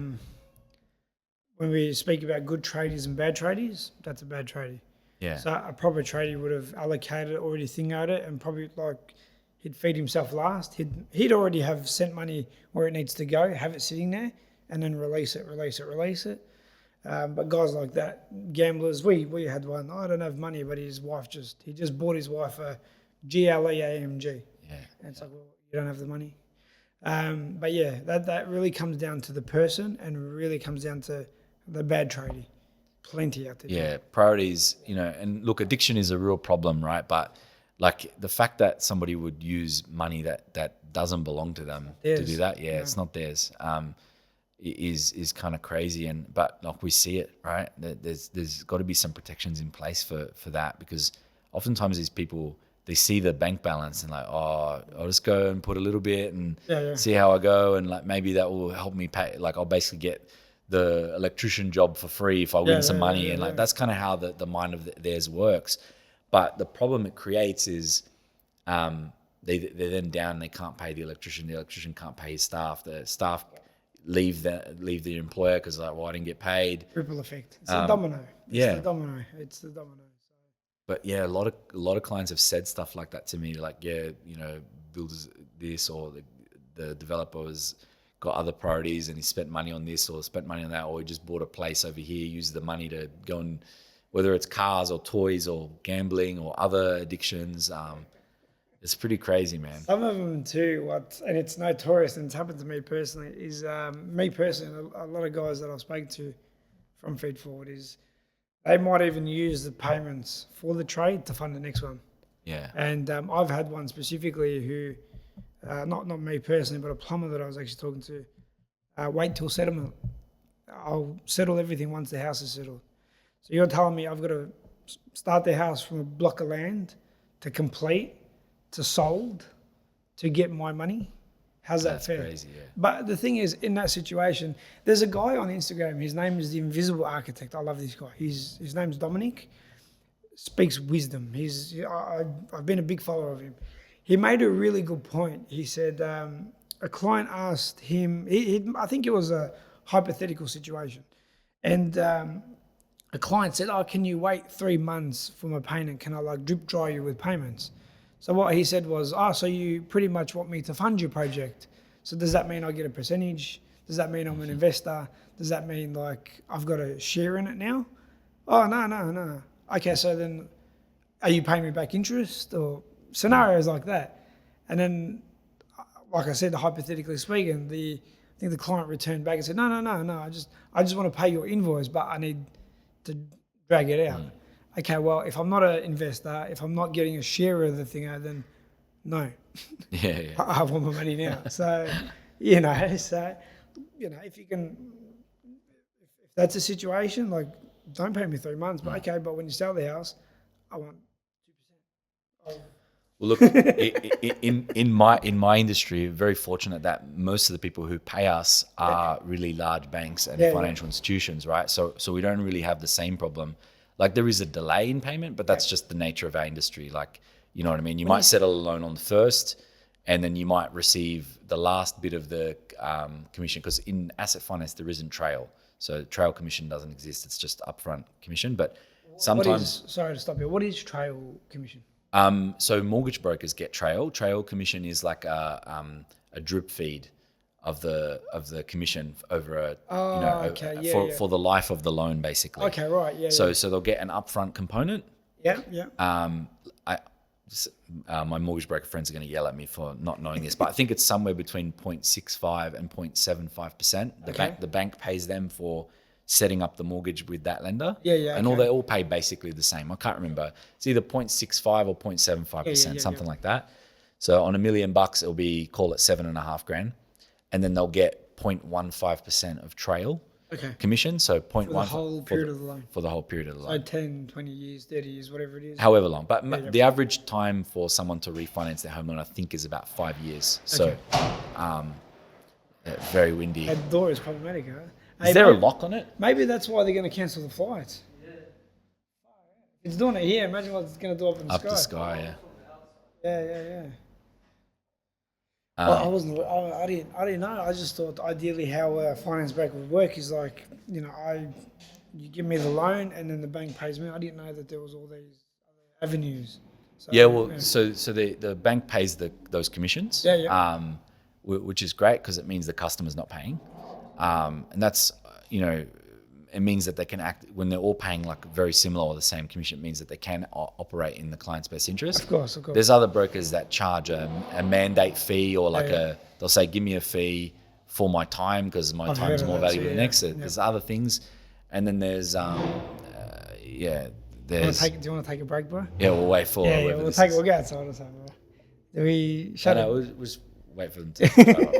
When we speak about good tradies and bad tradies, that's a bad tradie. Yeah. So a proper tradie would have allocated, already think out it, and probably like he'd feed himself last. He'd already have sent money where it needs to go, have it sitting there, and then release it. But guys like that, gamblers, we had one. I don't have money, but he just bought his wife a GLE AMG. Yeah. And it's like, well, you don't have the money. But yeah, that really comes down to the person, and really comes down to the bad tradie. Plenty out there. Yeah, priorities, you know, and look, addiction is a real problem, right? But like the fact that somebody would use money that doesn't belong to them to do that, it's not theirs. Is kind of crazy, but like we see it, right? There's got to be some protections in place for that, because oftentimes these people, they see the bank balance and like, oh, I'll just go and put a little bit and see how I go, and like maybe that will help me pay. Like I'll basically get the electrician job for free if I win some money, and like that's kind of how the mind of theirs works. But the problem it creates is they're then down. They can't pay the electrician. The electrician can't pay his staff. The staff leave the employer because like, well, I didn't get paid. Ripple effect. It's a domino. It's the domino. But yeah, a lot of clients have said stuff like that to me, like, yeah, you know, builders this, or the developer has got other priorities and he spent money on this or spent money on that, or he just bought a place over here, used the money to go and, whether it's cars or toys or gambling or other addictions. It's pretty crazy, man. Some of them too, and it's notorious, and it's happened to me personally, is a lot of guys that I've spoken to from Feed Forward is they might even use the payments for the trade to fund the next one. Yeah. And I've had one specifically who, not me personally, but a plumber that I was actually talking to, wait till settlement. I'll settle everything once the house is settled. So you're telling me I've got to start the house from a block of land to complete, to sold, to get my money? How's that fair? Crazy, yeah. But the thing is, in that situation, there's a guy on Instagram. His name is the Invisible Architect. I love this guy. His name's Dominic. Speaks wisdom. I've been a big follower of him. He made a really good point. He said a client asked him. I think it was a hypothetical situation, and a client said, "Oh, can you wait 3 months for my payment? Can I like drip dry you with payments?" So what he said was, so you pretty much want me to fund your project. So does that mean I get a percentage? Does that mean I'm an investor? Does that mean like I've got a share in it now? Oh, no. Okay, so then are you paying me back interest or scenarios like that? And then, like I said, hypothetically speaking, I think the client returned back and said, no, I just want to pay your invoice, but I need to drag it out. Okay, well, if I'm not an investor, if I'm not getting a share of the thing, then no. Yeah. I want my money now. So, if you can, if that's a situation, like, don't pay me 3 months, but okay, but when you sell the house, I want 2%. Well, look, in my industry, very fortunate that most of the people who pay us are really large banks and Yeah, financial institutions, right? So we don't really have the same problem. Like there is a delay in payment, but that's just the nature of our industry. Like, you know what I mean? You might settle a loan on the first, and then you might receive the last bit of the commission, because in asset finance there isn't trail. So trail commission doesn't exist. It's just upfront commission. But sometimes, sorry to stop you. What is trail commission? so mortgage brokers get trail. Trail commission is like a drip feed of the commission over Okay, yeah, yeah. for the life of the loan, basically. Okay, right, yeah, So yeah. so they'll get an upfront component. Yeah, yeah. I My mortgage broker friends are going to yell at me for not knowing this, but I think it's somewhere between 0.65 and 0.75%. The bank pays them for setting up the mortgage with that lender. Yeah, yeah, And okay. they all pay basically the same. I can't remember. It's either 0.65 or 0.75%, yeah, something like that. So on $1 million, it'll be, call it 7.5 grand, and then they'll get 0.15% of trail Okay. commission. So 0.1 For the whole period of the loan. for the whole period of the So loan. 10, 20 years, 30 years, whatever it is. However long, but the average time for someone to refinance their home loan, I think, is about 5 years. So, very windy. That door is problematic, huh? Is there a lock on it? Maybe that's why they're going to cancel the flights. It's doing it here. Imagine what it's going to do up in the Up sky. the sky, yeah. Yeah, yeah, yeah. Well, I didn't know. I just thought ideally how a finance broker would work is like, you give me the loan and then the bank pays me. I didn't know that there was all these other avenues. So, Yeah, well, so the bank pays those commissions. Yeah, yeah. Which is great because it means the customer's not paying, and that's it means that they can act when they're all paying like very similar or the same commission. It means that they can operate in the client's best interest. Of course. There's other brokers that charge a mandate fee or like they'll say, give me a fee for my time because my time is more valuable than the next. There's other things, and then there's Do you want to take a break, bro? yeah, we'll wait for We'll go outside or something, bro. Do we shut it? we'll just wait for them to shut up.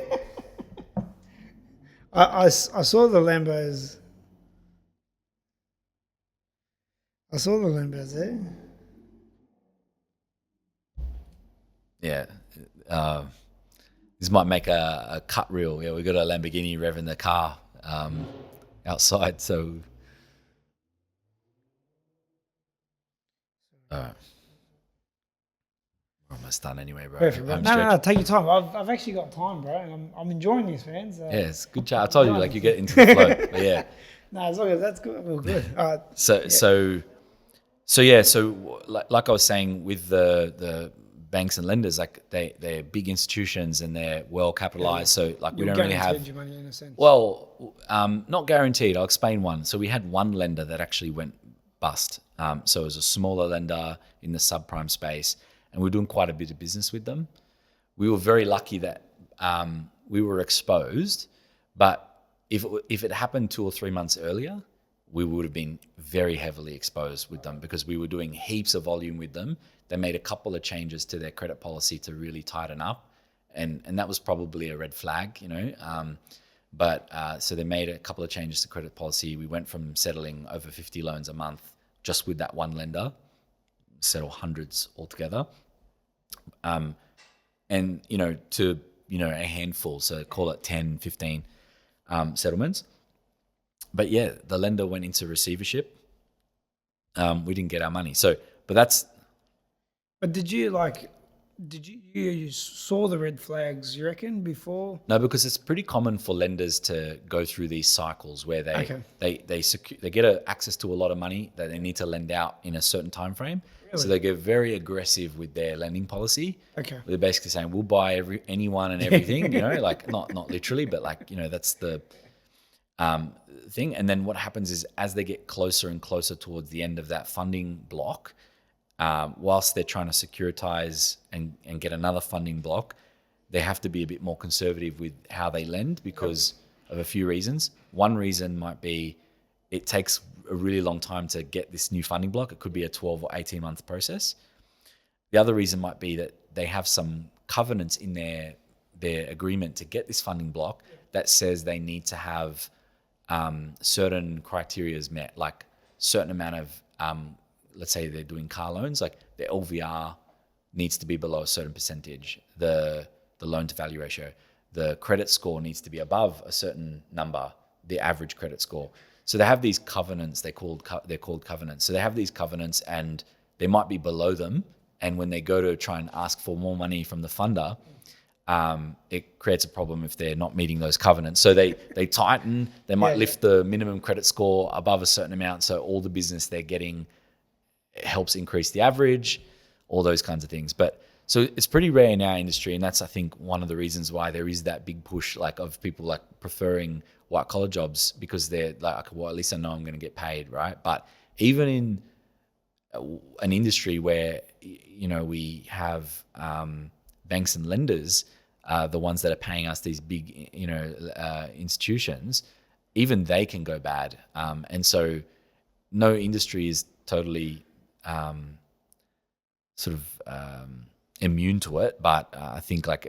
I saw the Lambos. I saw the Lambos there. Yeah. This might make a cut reel. Yeah, we got a Lamborghini revving the car outside. So, we're almost done anyway, bro. Perfect, bro. No, take your time. I've actually got time, bro, and I'm enjoying this, man. So. Yeah, it's good chat. I told you, like, you get into the flow. But yeah. No, as long as that's good, we're good. So like I was saying, with the banks and lenders, like they're big institutions and they're well capitalized. So like we don't really have your money in a sense. Well, not guaranteed. I'll explain one. So we had one lender that actually went bust. So it was a smaller lender in the subprime space, and we were doing quite a bit of business with them. We were very lucky that we were exposed, but if it happened 2 or 3 months earlier, we would have been very heavily exposed with them because we were doing heaps of volume with them. They made a couple of changes to their credit policy to really tighten up, and that was probably a red flag, so they made a couple of changes to credit policy. We went from settling over 50 loans a month just with that one lender, settle hundreds altogether, to a handful, so call it 10, 15 settlements. But yeah, the lender went into receivership. We didn't get our money. But did you saw the red flags, you reckon, before? No, because it's pretty common for lenders to go through these cycles where they get access to a lot of money that they need to lend out in a certain time frame. Really? So they get very aggressive with their lending policy. Okay. They're basically saying, we'll buy anyone and everything, like not literally, but like, that's the thing. And then what happens is as they get closer and closer towards the end of that funding block, whilst they're trying to securitize and get another funding block, they have to be a bit more conservative with how they lend because of a few reasons. One reason might be it takes a really long time to get this new funding block. It could be a 12 or 18 month process. The other reason might be that they have some covenants in their agreement to get this funding block that says they need to have certain criteria is met, like certain amount of, let's say they're doing car loans, like the LVR needs to be below a certain percentage. The loan to value ratio, the credit score needs to be above a certain number, the average credit score. So they have these covenants. They're called covenants. So they have these covenants, and they might be below them. And when they go to try and ask for more money from the funder, it creates a problem if they're not meeting those covenants. So they tighten. They might lift the minimum credit score above a certain amount, so all the business they're getting helps increase the average, all those kinds of things. But so it's pretty rare in our industry, and that's, I think, one of the reasons why there is that big push, like, of people like preferring white collar jobs, because they're like, well, at least I know I'm going to get paid, right? But even in an industry where, you know, we have banks and lenders, the ones that are paying us these big, you know, institutions, even they can go bad. And so no industry is totally immune to it. But I think, like,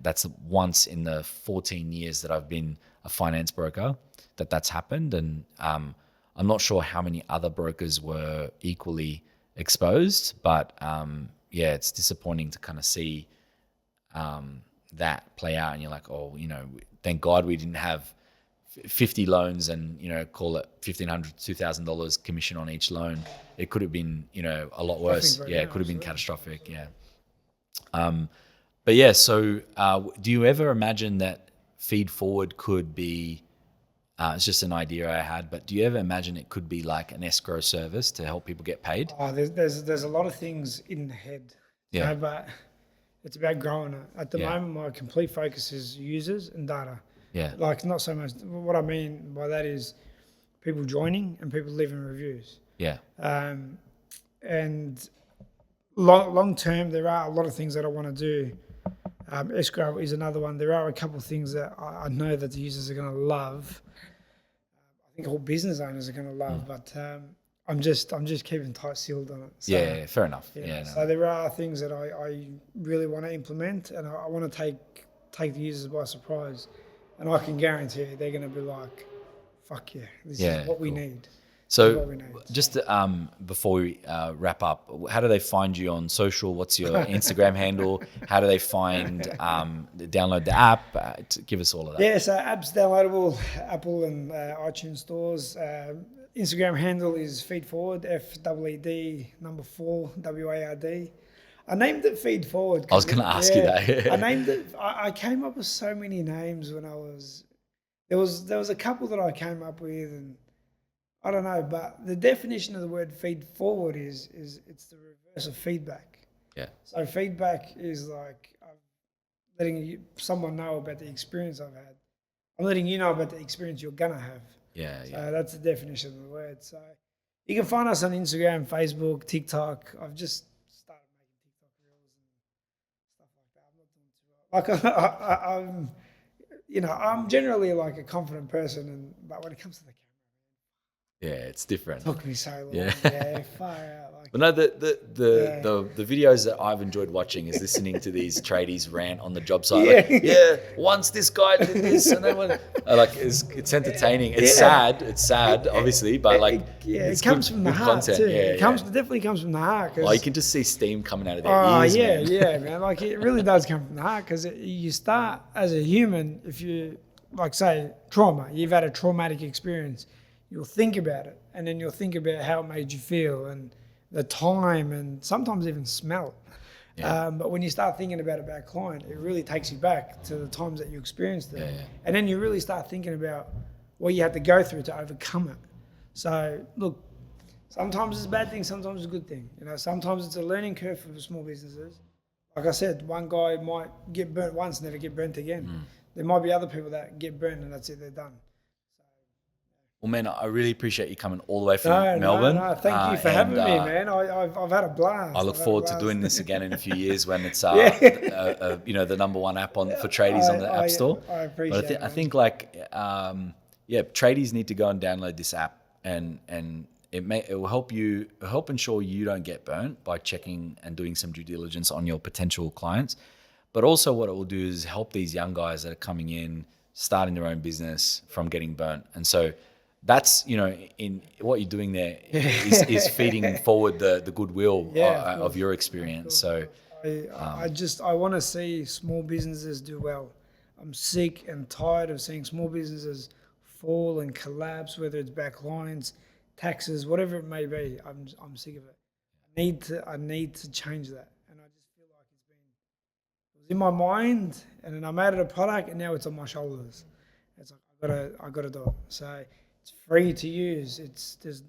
that's once in the 14 years that I've been a finance broker that's happened. And I'm not sure how many other brokers were equally exposed, but yeah, it's disappointing to kind of see that play out. And you're like, oh, you know, thank God we didn't have 50 loans and, you know, call it $1,500, $2,000 commission on each loan. It could have been, you know, a lot worse. Yeah, it could have been catastrophic. Yeah. But yeah, so do you ever imagine that feed forward could be, it's just an idea I had, but do you ever imagine it could be like an escrow service to help people get paid? Oh, there's a lot of things in the head. Yeah. But it's about growing it. At the moment, my complete focus is users and data. Yeah. Like, not so much. What I mean by that is people joining and people leaving reviews. Yeah. And long term, there are a lot of things that I want to do. Escrow is another one. There are a couple of things that I know that the users are going to love. I think all business owners are going to love, but I'm just keeping tight sealed on it. So, yeah, fair enough. Yeah. So there are things that I really want to implement, and I want to take the users by surprise. And I can guarantee you they're going to be like, fuck yeah, this is what we need. So just before we wrap up, how do they find you on social? What's your Instagram handle? How do they download the app? Give us all of that. Yeah, so app's downloadable, Apple and iTunes stores. Instagram handle is feedforward, FEED 4 WARD. I named it Feed Forward. I was going to ask you that. I named it. I came up with so many names when I was. There was a couple that I came up with, and I don't know. But the definition of the word feed forward is it's the reverse of feedback. Yeah. So feedback is like letting someone know about the experience I've had. I'm letting you know about the experience you're gonna have. Yeah. So that's the definition of the word. So you can find us on Instagram, Facebook, TikTok. I've just started making TikTok reels and stuff like that. I'm not doing too well. Like I'm generally like a confident person, but when it comes to the camera, it's different. It took me so long. Yeah, far out. Like, but no, the videos that I've enjoyed watching is listening to these tradies rant on the job site. Once this guy did this, and then it's entertaining. It's sad. It's sad, obviously, but it comes from the heart content. Too. It definitely comes from the heart. Well, you can just see steam coming out of their ears. Man. Like, it really does come from the heart, because you start as a human. If you, like, say trauma, you've had a traumatic experience. You'll think about it, and then you'll think about how it made you feel and the time, and sometimes even smell. But when you start thinking about a client, it really takes you back to the times that you experienced it. And then you really start thinking about what you had to go through to overcome it. So look, sometimes it's a bad thing, sometimes it's a good thing. You know, sometimes it's a learning curve for small businesses. Like I said, one guy might get burnt once, never get burnt again. There might be other people that get burnt and that's it, they're done. Well, man, I really appreciate you coming all the way from Melbourne. No, thank you for having me, man. I've had a blast. I look forward to doing this again in a few years when it's the number one app for tradies on the App Store. I appreciate it. I think tradies need to go and download this app, and it will help ensure you don't get burnt by checking and doing some due diligence on your potential clients. But also what it will do is help these young guys that are coming in, starting their own business, from getting burnt. And so that's, in what you're doing there is feeding forward the goodwill of your experience. So I want to see small businesses do well. I'm sick and tired of seeing small businesses fall and collapse, whether it's backlines, taxes, whatever it may be. I'm sick of it. I need to change that, and I just feel like it was in my mind, and then I made it a product, and now it's on my shoulders. It's like I gotta do it. So it's free to use. There's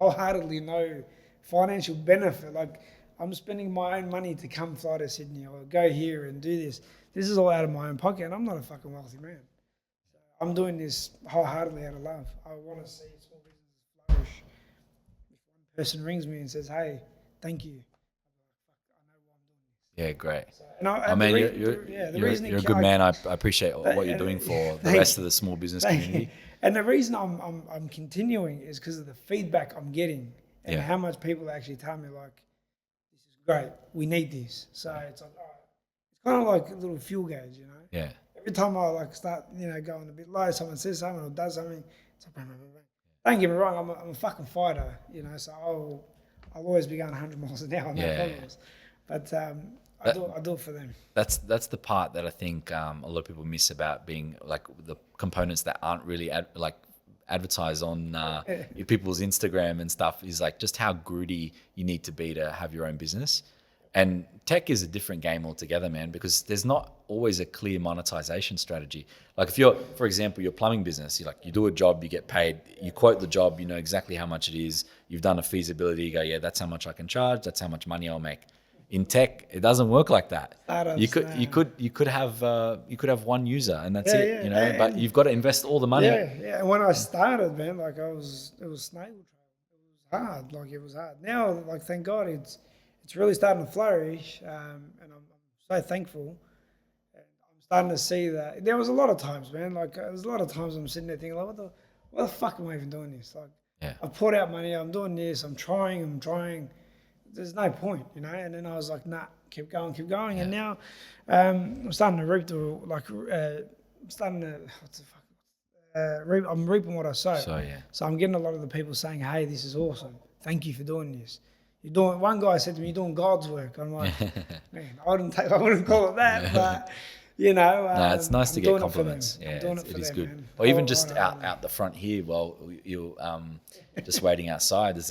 wholeheartedly no financial benefit. Like, I'm spending my own money to come fly to Sydney or go here and do this. This is all out of my own pocket, and I'm not a fucking wealthy man. So I'm doing this wholeheartedly out of love. I want to see small businesses flourish. If one person rings me and says, "Hey, thank you," I know why I'm doing this. yeah, great. So, and I mean, you're a good man. I appreciate what you're doing for the rest of the small business community. And the reason I'm continuing is because of the feedback I'm getting and how much people actually tell me, like, "This is great. We need this." So it's like, it's kind of like a little fuel gauge, Yeah. Every time I like start, going a bit low, someone says something or does something, it's like, bang, bang, bang, bang. Don't get me wrong, I'm a fucking fighter, so I'll always be going 100 miles an hour, no problems. But I do it for them. That's the part that I think a lot of people miss about being like the components that aren't really advertised on people's Instagram and stuff, is like just how gritty you need to be to have your own business. And tech is a different game altogether, man, because there's not always a clear monetization strategy. Like if you're, for example, your plumbing business, you do a job, you get paid, you quote the job, you know exactly how much it is, you've done a feasibility, you go, yeah, that's how much I can charge, that's how much money I'll make. In tech, it doesn't work like that. You could have one user and that's it, but you've got to invest all the money. Yeah. And when I started, man, like it was snail trail. It was hard. Like it was hard. Now, like thank God, it's really starting to flourish, and I'm so thankful. And I'm starting to see that. There was a lot of times, man. Like there's a lot of times I'm sitting there thinking, like, what the fuck am I even doing this? Like, I've poured out money. I'm doing this. I'm trying. There's no point, And then I was like, nah, keep going. Yeah. And now I'm starting to reap I'm reaping what I sow. So I'm getting a lot of the people saying, hey, this is awesome. Thank you for doing this. One guy said to me, you're doing God's work. I'm like, man, I wouldn't call it that, but no, it's nice to get compliments. Yeah, it is good. Man. Or even just out the front here, while you're just waiting outside, there's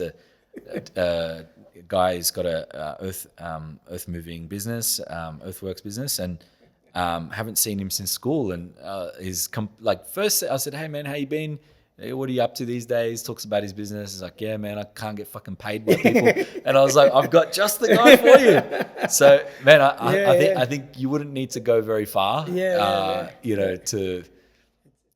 a guy who's got a earth moving business, earthworks business, and haven't seen him since school. And first I said, hey man, how you been? Hey, what are you up to these days? Talks about his business. He's like, yeah, man, I can't get fucking paid by people. And I was like, I've got just the guy for you. So, man, I think you wouldn't need to go very far, to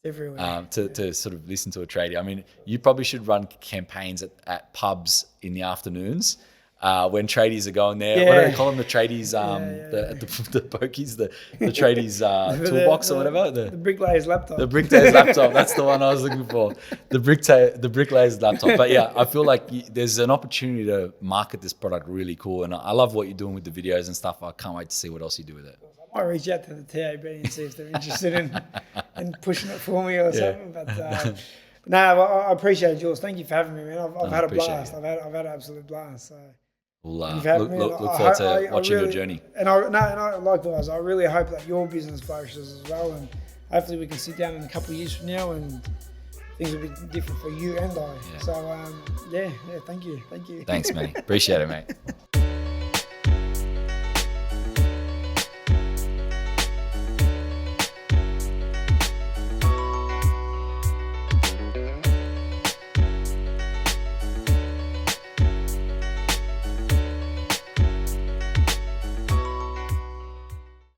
everywhere. To sort of listen to a tradie. I mean, you probably should run campaigns at pubs in the afternoons. When tradies are going there, what do they call them? The tradies, the pokies, the tradies toolbox or whatever. The bricklayer's laptop. The bricklayer's laptop. That's the one I was looking for. The bricklayer's laptop. But yeah, I feel like there's an opportunity to market this product really cool, and I love what you're doing with the videos and stuff. I can't wait to see what else you do with it. I might reach out to the TAB and see if they're interested in pushing it for me or something. But no, I appreciate it, Jules. Thank you for having me, man. I've had a blast. I've had an absolute blast. So. We'll look forward to watching your journey. And I likewise, I really hope that your business flourishes as well, and hopefully we can sit down in a couple of years from now and things will be different for you and I. So thank you. Thanks, man. Appreciate it, mate.